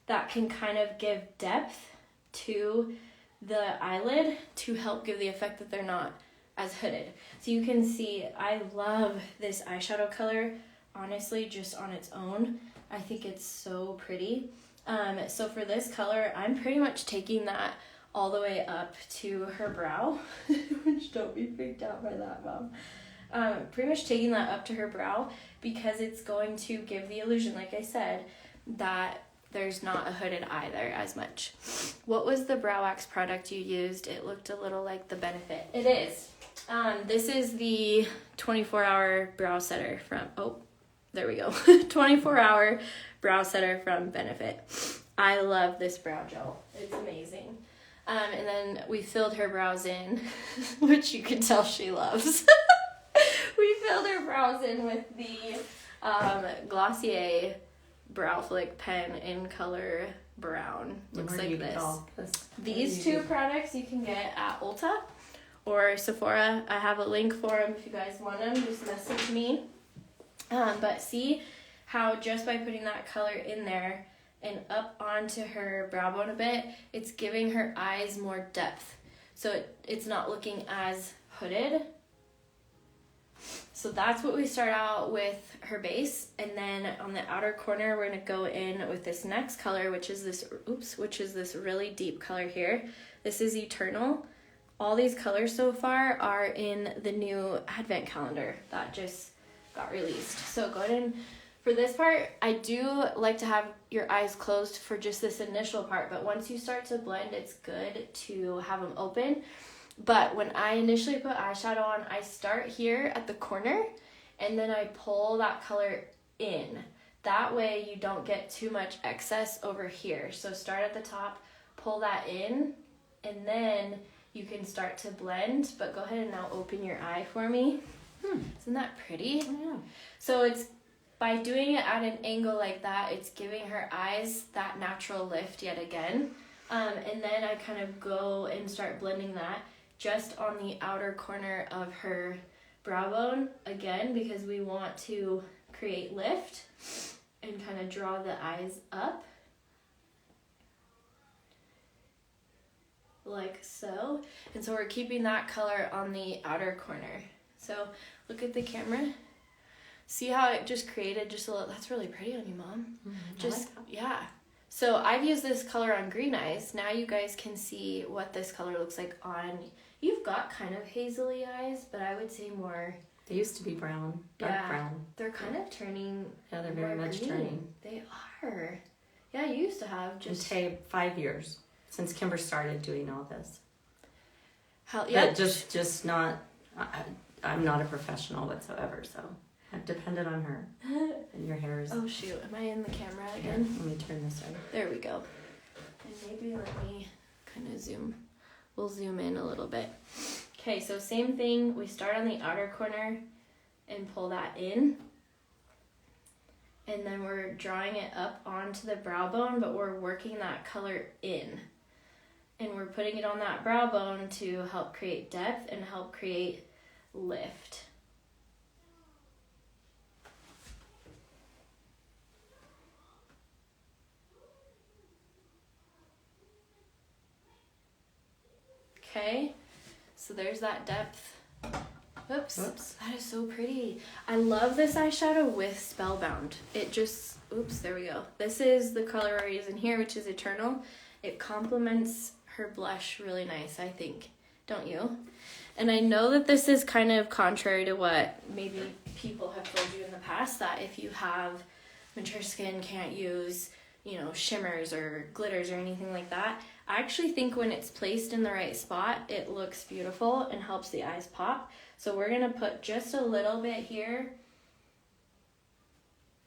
That can kind of give depth to the eyelid to help give the effect that they're not as hooded. So you can see I love this eyeshadow color, honestly, just on its own. I think it's so pretty. So for this color, I'm pretty much taking that all the way up to her brow, which don't be freaked out by that, Mom. Pretty much taking that up to her brow because it's going to give the illusion, like I said, that there's not a hooded eye there as much. What was the brow wax product you used? It looked a little like the Benefit. It is. This is the 24-hour brow setter from, there we go. 24-hour brow setter from Benefit. I love this brow gel. It's amazing. And then we filled her brows in, which you can tell she loves. We filled her brows in with the Glossier Brow Flick pen in color brown. Looks like this. These two products you can get at Ulta or Sephora. I have a link for them if you guys want them. Just message me. But see how just by putting that color in there and up onto her brow bone a bit, it's giving her eyes more depth. So it's not looking as hooded. So that's what we start out with her base, and then on the outer corner we're going to go in with this next color, which is this really deep color here. This is Eternal. All these colors so far are in the new advent calendar that just got released. So go ahead and for this part, I do like to have your eyes closed for just this initial part, but once you start to blend, it's good to have them open. But when I initially put eyeshadow on, I start here at the corner and then I pull that color in. That way you don't get too much excess over here. So start at the top, pull that in, and then you can start to blend. But go ahead and now open your eye for me. Isn't that pretty? Oh, yeah. So it's by doing it at an angle like that, it's giving her eyes that natural lift yet again. And then I kind of go and start blending that just on the outer corner of her brow bone again, because we want to create lift and kind of draw the eyes up like so. And so we're keeping that color on the outer corner. So look at the camera. See how it just created just a little, that's really pretty on you, Mom. Just, yeah. So I've used this color on green eyes. Now you guys can see what this color looks like on, you've got kind of hazily eyes, but I would say more. They used to be brown, dark brown. They're kind of turning. Yeah, they're very much green. turning. They are. Yeah, you used to have just. 5 years since Kimber started doing all this. Yeah. But just not, I'm not a professional whatsoever, so I've depended on her. And your hair is. Oh shoot, am I in the camera Here, again? let me turn this way. There we go. And maybe let me kind of zoom. We'll zoom in a little bit. Okay, so same thing. We start on the outer corner and pull that in. And then we're drawing it up onto the brow bone, but we're working that color in. And we're putting it on that brow bone to help create depth and help create lift. Okay, so there's that depth. Whoops, that is so pretty. I love this eyeshadow with Spellbound. It just, there we go. This is the color we're using here, which is Eternal. It complements her blush really nice, I think. Don't you? And I know that this is kind of contrary to what maybe people have told you in the past, that if you have mature skin, can't use, shimmers or glitters or anything like that. I actually think when it's placed in the right spot, it looks beautiful and helps the eyes pop. So we're going to put just a little bit here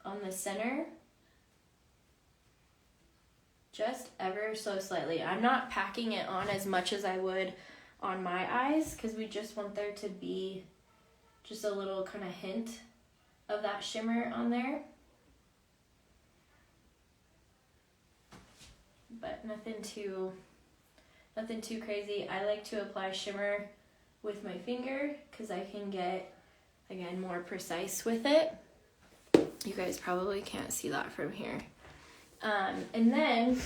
on the center. Just ever so slightly. I'm not packing it on as much as I would on my eyes because we just want there to be just a little kind of hint of that shimmer on there. But nothing too crazy. I like to apply shimmer with my finger because I can get, again, more precise with it. You guys probably can't see that from here. And then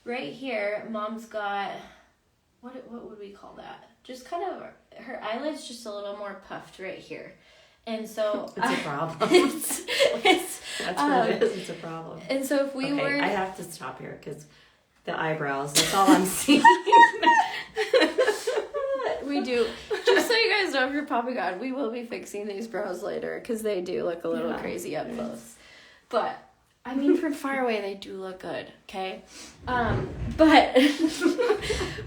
right here, Mom's got, what would we call that? Just kind of, her eyelid's just a little more puffed right here. And so it's a problem. It's That's what it is. It's a problem. And so if we were, I have to stop here because the eyebrows. That's all I'm seeing. we do. Just so you guys know, if you're popping on, we will be fixing these brows later because they do look a little crazy up close. But I mean, from far away, they do look good. Okay, but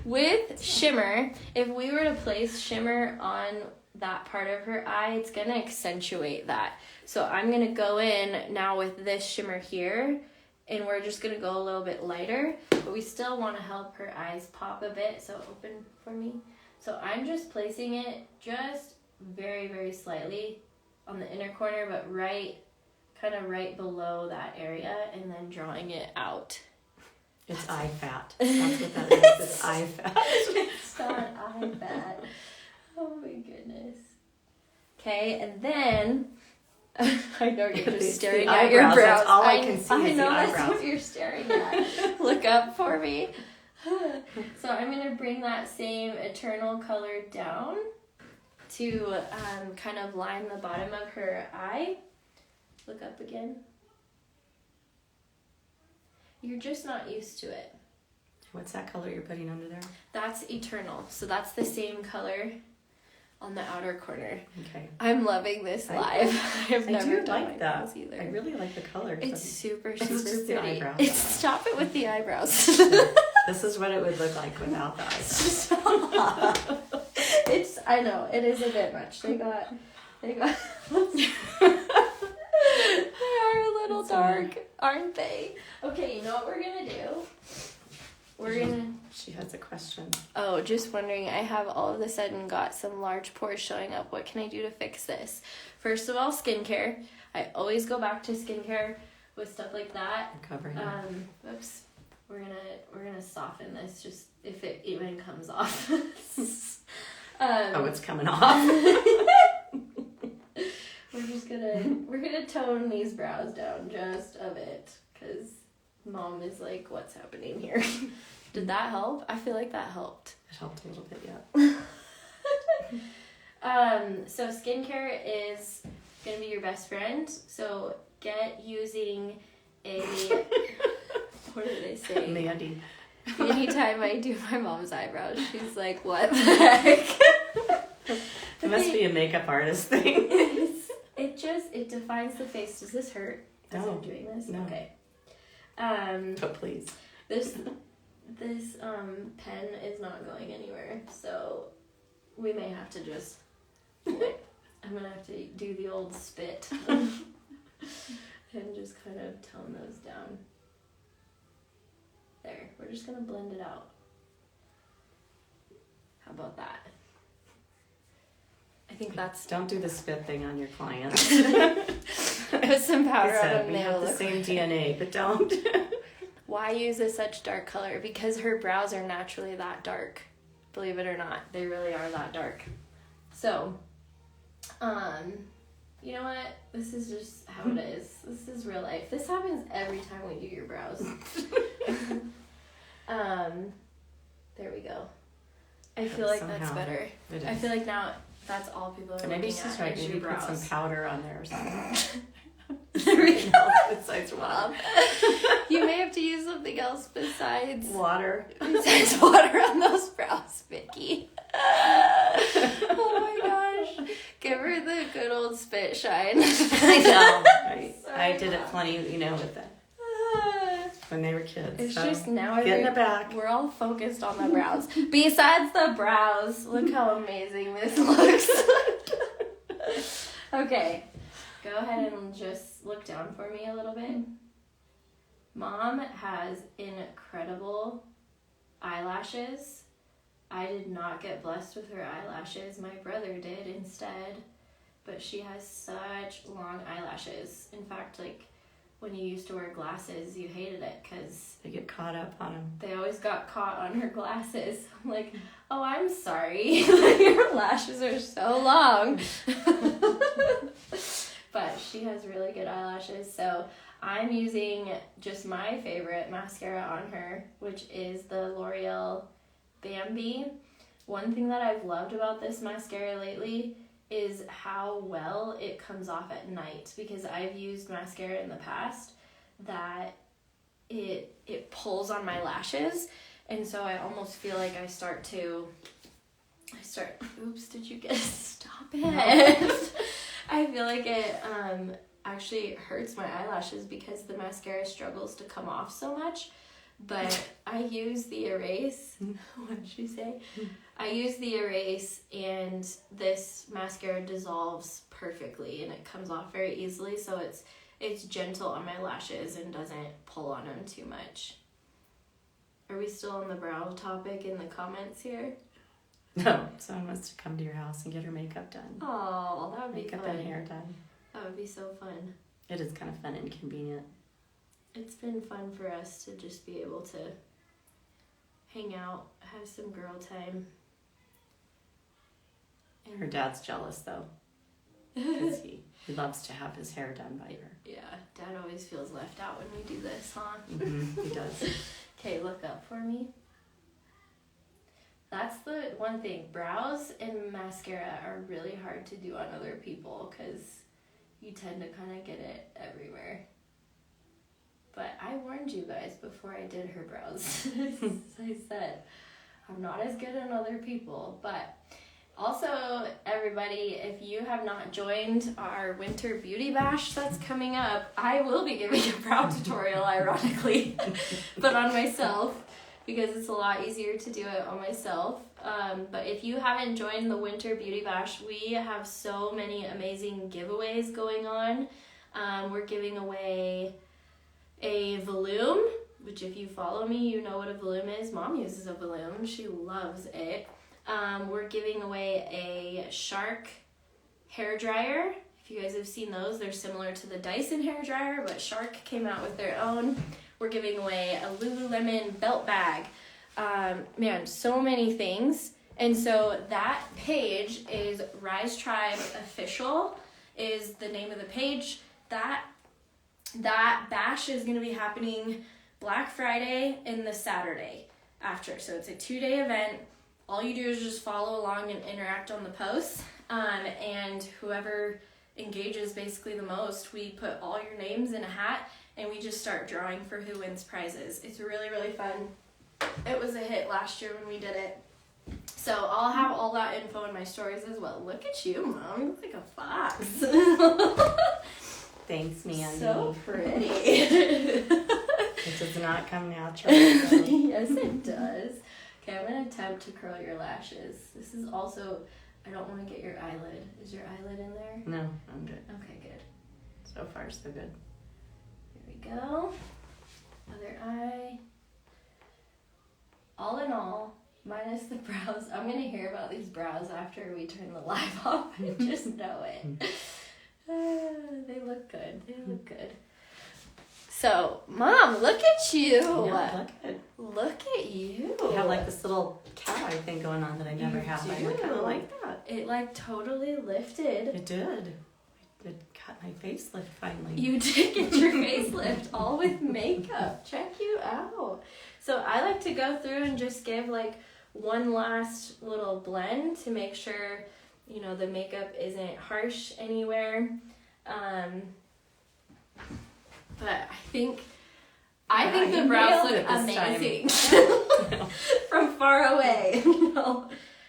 with shimmer, if we were to place shimmer on that part of her eye, it's gonna accentuate that. So I'm gonna go in now with this shimmer here, and we're just gonna go a little bit lighter, but we still want to help her eyes pop a bit. So open for me. So I'm just placing it just very, very slightly on the inner corner, but kind of right below that area, and then drawing it out. It's eye fat. That's what that is. It's eye fat. It's not eye fat. Oh my goodness. Okay, and then I know you're just staring at your brows. That's all I can see I is know the that's eyebrows. what you're staring at. Look up for me. So I'm going to bring that same Eternal color down to kind of line the bottom of her eye. Look up again. You're just not used to it. What's that color you're putting under there? That's Eternal. So that's the same color on the outer corner. Okay. I'm loving this live. I've never done like that eyebrows either. I really like the color. It's super It's super just the pretty. eyebrows. It's stop it with the eyebrows. This is what it would look like without the eyes. I know it is a bit much. They got. They are a little dark, aren't they? Okay, you know what we're gonna do? She has a question. Oh, just wondering, I have all of a sudden got some large pores showing up. What can I do to fix this? First of all, skincare. I always go back to skincare with stuff like that. I'm covering it. Oops. We're gonna soften this just if it even comes off. It's coming off. We're gonna tone these brows down just a bit because Mom is like, what's happening here? Did that help? I feel like that helped. It helped a little bit, yeah. So skincare is gonna be your best friend. So get using a what did I say? Mandy. Anytime I do my mom's eyebrows, she's like, what the heck? It must be a makeup artist thing. It defines the face. Does this hurt as I'm doing this? No. Okay. But please. This pen is not going anywhere, so we may have to just. I'm gonna have to do the old spit and just kind of tone those down. There, we're just gonna blend it out. How about that? I think that's. Don't do the spit thing on your clients. Put some powder on them. We have the same DNA, but don't. Why use such dark color? Because her brows are naturally that dark. Believe it or not, they really are that dark. So, you know what? This is just how it is. This is real life. This happens every time we do your brows. There we go. I feel like that's better. I feel like now that's all people are Maybe looking she's at. right. Is Maybe your put brows. some powder on there or something. There we go. Besides water. You may have to use something else besides Water. besides water on those brows, Vicky. Oh my gosh. Give her the good old spit shine. I know, right? So I did it plenty, with that when they were kids. It's so just now getting it back. we're all focused on the brows. Besides the brows, look how amazing this looks. Okay, go ahead and just look down for me a little bit. Mom has incredible eyelashes. I did not get blessed with her eyelashes. My brother did instead. But she has such long eyelashes. In fact, when you used to wear glasses, you hated it because They get caught up on them. they always got caught on her glasses. I'm like, oh, I'm sorry. Your lashes are so long. But she has really good eyelashes. So I'm using just my favorite mascara on her, which is the L'Oreal Bambi. One thing that I've loved about this mascara lately is how well it comes off at night, because I've used mascara in the past that it pulls on my lashes, and so I almost feel like I start oops, did you get stop it. I feel like it actually hurts my eyelashes because the mascara struggles to come off so much. But I use the Erase. What did she say? I use the Erase, and this mascara dissolves perfectly, and it comes off very easily. So it's gentle on my lashes and doesn't pull on them too much. Are we still on the brow topic in the comments here? No, someone wants to come to your house and get her makeup done. Oh, that would be Makeup fun. and hair done. That would be so fun. It is kind of fun and convenient. It's been fun for us to just be able to hang out, have some girl time. And Her dad's jealous though, because he loves to have his hair done by her. yeah, Dad always feels left out when we do this, huh? He does. Okay, look up for me. That's the one thing. Brows and mascara are really hard to do on other people because you tend to kind of get it everywhere. But I warned you guys before I did her brows. I said, I'm not as good on other people. But also, everybody, if you have not joined our winter beauty bash that's coming up, I will be giving a brow tutorial, ironically, but on myself, because it's a lot easier to do it on myself. But if you haven't joined the winter beauty bash, we have so many amazing giveaways going on. We're giving away a Volume, which if you follow me, you know what a Volume is. Mom uses a Volume. She loves it. We're giving away a Shark hair dryer. If you guys have seen those, they're similar to the Dyson hair dryer, but Shark came out with their own. We're giving away a Lululemon belt bag. Man, so many things. And so that page is Rise Tribe Official is the name of the page. That bash is going to be happening Black Friday and the Saturday after. So it's a 2-day event. All you do is just follow along and interact on the posts. And whoever engages basically the most, we put all your names in a hat and we just start drawing for who wins prizes. It's really, really fun. It was a hit last year when we did it. So I'll have all that info in my stories as well. Look at you, Mom. You look like a fox. Thanks, Mandy. So pretty. It does not come natural. So. Yes, it does. Okay, I'm going to attempt to curl your lashes. This is also, I don't want to get your eyelid. Is your eyelid in there? No, I'm good. Okay, good. So far, so good. Here we go. Other eye. All in all, minus the brows. I'm going to hear about these brows after we turn the live off. I just know it. They look good. They look good. So, Mom, look at you. Yeah, look good. Look at you. You have like this little cat eye thing going on that I never have. I kind do. of like that. It totally lifted. It did. I did got my facelift finally. You did get your facelift all with makeup. Check you out. So I like to go through and just give one last little blend to make sure, the makeup isn't harsh anywhere. But I think the brows look amazing from far away.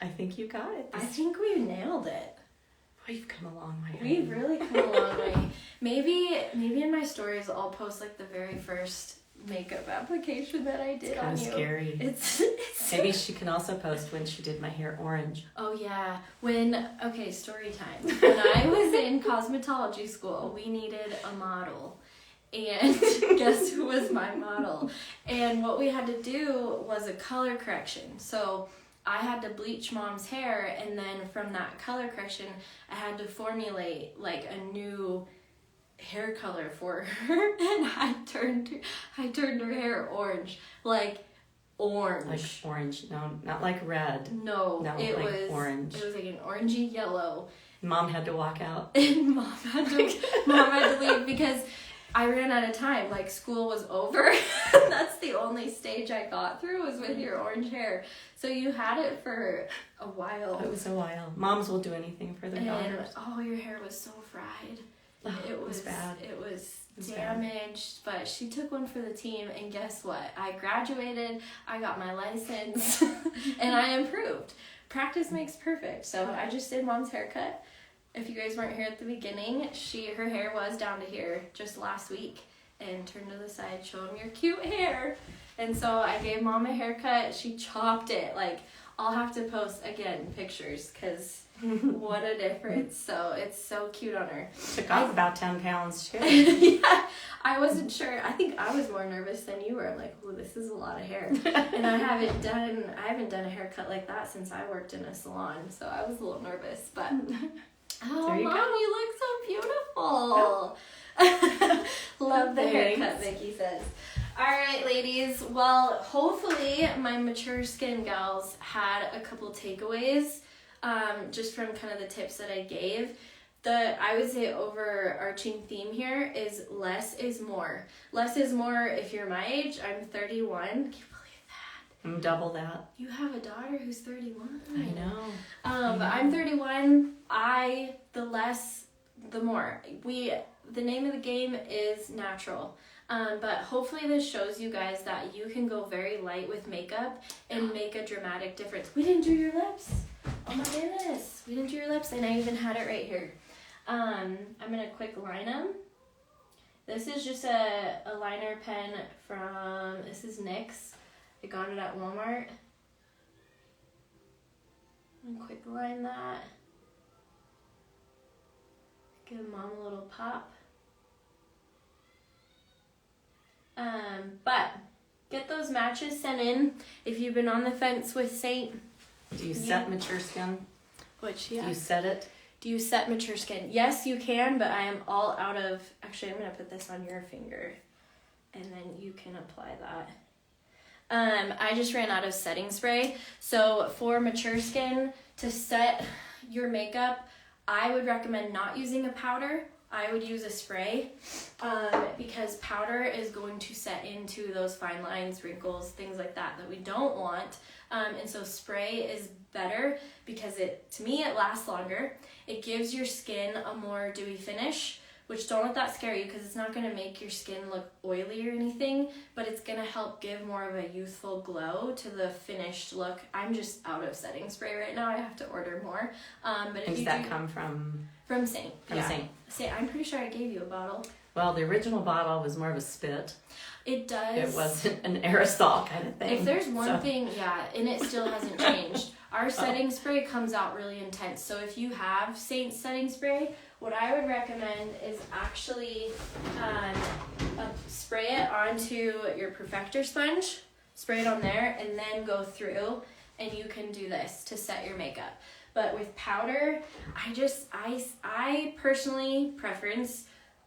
I think you got it. I think we nailed it. We've come a long way. We've really come a long way. Maybe in my stories I'll post like the very first makeup application that I did on Kind you. of scary. It's Maybe she can also post when she did my hair orange. Oh yeah. Okay, story time. When I was in cosmetology school, we needed a model. And guess who was my model? And what we had to do was a color correction. So I had to bleach Mom's hair, and then from that color correction, I had to formulate like a new hair color for her, and I turned her hair orange, like orange. Like orange. No, not like red. No, it like was orange. It was like an orangey yellow. Mom had to walk out. And mom had to leave because I ran out of time. Like, school was over. That's the only stage I got through was with your orange hair. So you had it for a while. It was a while. Moms will do anything for their daughters. Oh, your hair was so fried. It was bad. It was bad. damaged, but she took one for the team, and guess what? I graduated, I got my license, and I improved. Practice makes perfect. So I just did Mom's haircut. If you guys weren't here at the beginning, her hair was down to here just last week, and turn to the side, show them your cute hair. And so I gave Mom a haircut. She chopped it. Like, I'll have to post again pictures because what a difference. So it's so cute on her. Took off about 10 pounds too. Yeah, I wasn't sure. I think I was more nervous than you were. I'm like, oh, this is a lot of hair. And I haven't done a haircut like that since I worked in a salon. So I was a little nervous, but oh, There you Mom, go. you look so beautiful. Love the Thanks. haircut, Vicky says. All right, ladies. Well, hopefully my mature skin gals had a couple takeaways just from kind of the tips that I gave. I would say overarching theme here is less is more. Less is more if you're my age. I'm 31. Can you believe that? I'm double that. You have a daughter who's 31. I know. But I'm 31. The less, the more. The name of the game is natural. But hopefully this shows you guys that you can go very light with makeup and make a dramatic difference. We didn't do your lips. Oh my goodness. We didn't do your lips, and I even had it right here. I'm going to quick line them. This is just a liner pen this is NYX. I got it at Walmart. And quick line that. Give Mom a little pop. But get those matches sent in. If you've been on the fence with Saint. Do you set mature skin? Which, Do yeah. you set it? Do you set mature skin? Yes, you can, but I am all out of... Actually, I'm going to put this on your finger, and then you can apply that. I just ran out of setting spray. So for mature skin, to set your makeup, I would recommend not using a powder. I would use a spray because powder is going to set into those fine lines, wrinkles, things like that we don't want. And so spray is better because to me, it lasts longer. It gives your skin a more dewy finish, which don't let that scare you because it's not going to make your skin look oily or anything, but it's going to help give more of a youthful glow to the finished look. I'm just out of setting spray right now. I have to order more. But if And does you that come from Saint. Saint? Saint, I'm pretty sure I gave you a bottle. Well, the original bottle was more of a spit. It does. It wasn't an aerosol kind of thing. If there's one So- thing, and it still hasn't changed. Our setting spray comes out really intense. So if you have Saint setting spray, what I would recommend is actually spray it onto your Perfector sponge, spray it on there, and then go through, and you can do this to set your makeup. But with powder, I personally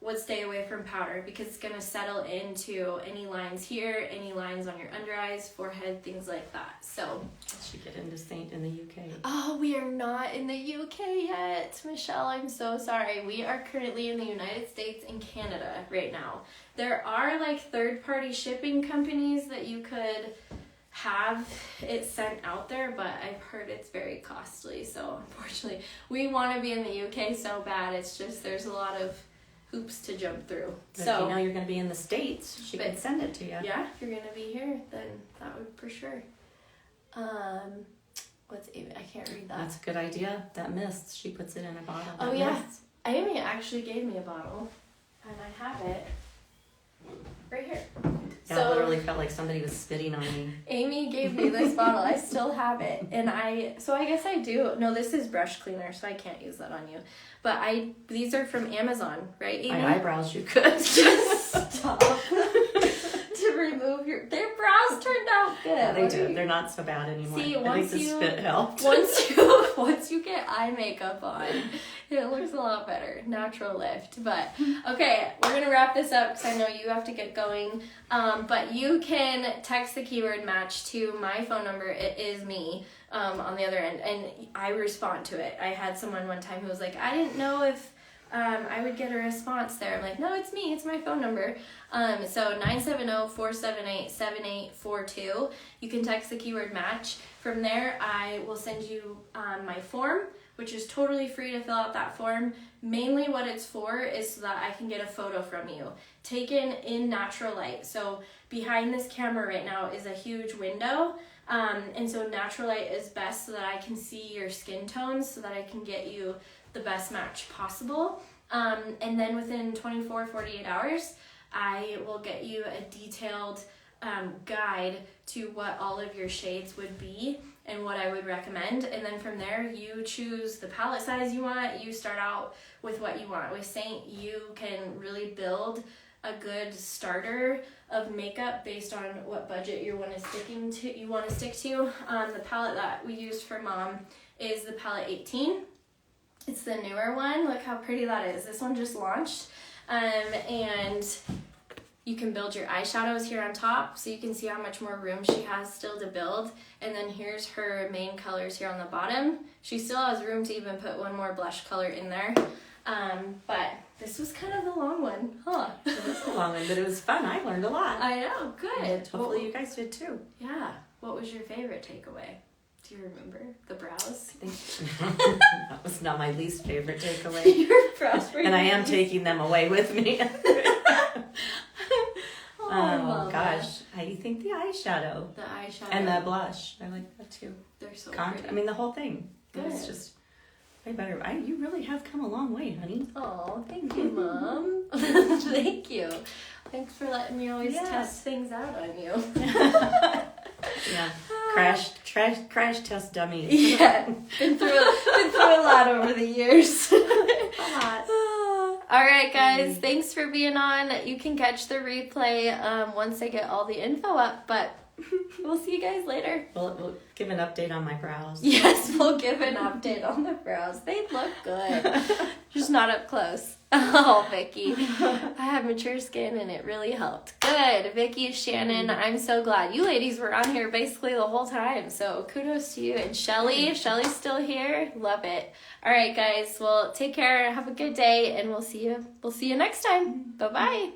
would stay away from powder because it's going to settle into any lines here, any lines on your under eyes, forehead, things like that. So, Let's get into Saint in the UK. oh, we are not in the UK yet. Michelle, I'm so sorry. We are currently in the United States and Canada right now. There are like third-party shipping companies that you could have it sent out there, but I've heard it's very costly. So, unfortunately, we want to be in the UK so bad. It's just there's a lot of hoops to jump through. But So if you know you're going to be in the States, she But- could send it to you. yeah, if you're gonna be here, then that would for sure. What's Amy? I can't read that. That's a good idea. That mist, she puts it in a bottle. Oh, That yeah. mist. Amy actually gave me a bottle, and I have it right here. Yeah, it literally felt like somebody was spitting on me. Amy gave me this bottle. I still have it, and I guess I do. No, this is brush cleaner, so I can't use that on you. But these are from Amazon, right, Amy? My eyebrows, you could. Just stop. To remove their brows turned out good. Yeah, they What do. are you- They're not so bad anymore. See, I think the spit helped. once you get eye makeup on, it looks a lot better. Natural lift. But okay, we're gonna wrap this up because I know you have to get going. But you can text the keyword match to my phone number. It is me on the other end, and I respond to it. I had someone one time who was like, I didn't know if I would get a response there. I'm like, no, it's me. It's my phone number. So 970-478-7842. You can text the keyword match. From there, I will send you my form, which is totally free to fill out that form. Mainly what it's for is so that I can get a photo from you, taken in natural light. So behind this camera right now is a huge window. And so natural light is best so that I can see your skin tones so that I can get you the best match possible. And then within 48 hours, I will get you a detailed guide to what all of your shades would be and what I would recommend. And then from there, you choose the palette size you want. You start out with what you want. With Saint, you can really build a good starter of makeup based on what budget you want to stick to. The palette that we used for Mom is the palette 18. It's the newer one. Look how pretty that is. This one just launched. And you can build your eyeshadows here on top so you can see how much more room she has still to build. And then here's her main colors here on the bottom. She still has room to even put one more blush color in there. But this was kind of the long one, huh? It was a long one, but it was fun. I learned a lot. I know, good. Hopefully you guys did too. Yeah. What was your favorite takeaway? Do you remember? The brows? That was not my least favorite takeaway. Your brows were And I am nice. taking them away with me. Oh, Oh gosh, how do you think the eyeshadow The eyeshadow. and the blush? I like that too. They're so I pretty. mean, the whole thing. It was Good. just way better. You really have come a long way, honey. Oh, thank you, Mom. Thank you. Thanks for letting me always Yes. test things out on you. Yeah, crash test dummy. Yeah, been through a lot over the years. A lot. All right, guys. Thanks for being on. You can catch the replay once I get all the info up, but we'll see you guys later. We'll give an update on my brows. Yes, we'll give an update on the brows. They look good. Just not up close. Oh, Vicky. I have mature skin and it really helped. Good. Vicky, Shannon, I'm so glad. You ladies were on here basically the whole time. So kudos to you. And Shelly. Shelly's still here. Love it. All right, guys. Well, take care. Have a good day and we'll see you next time. Bye-bye.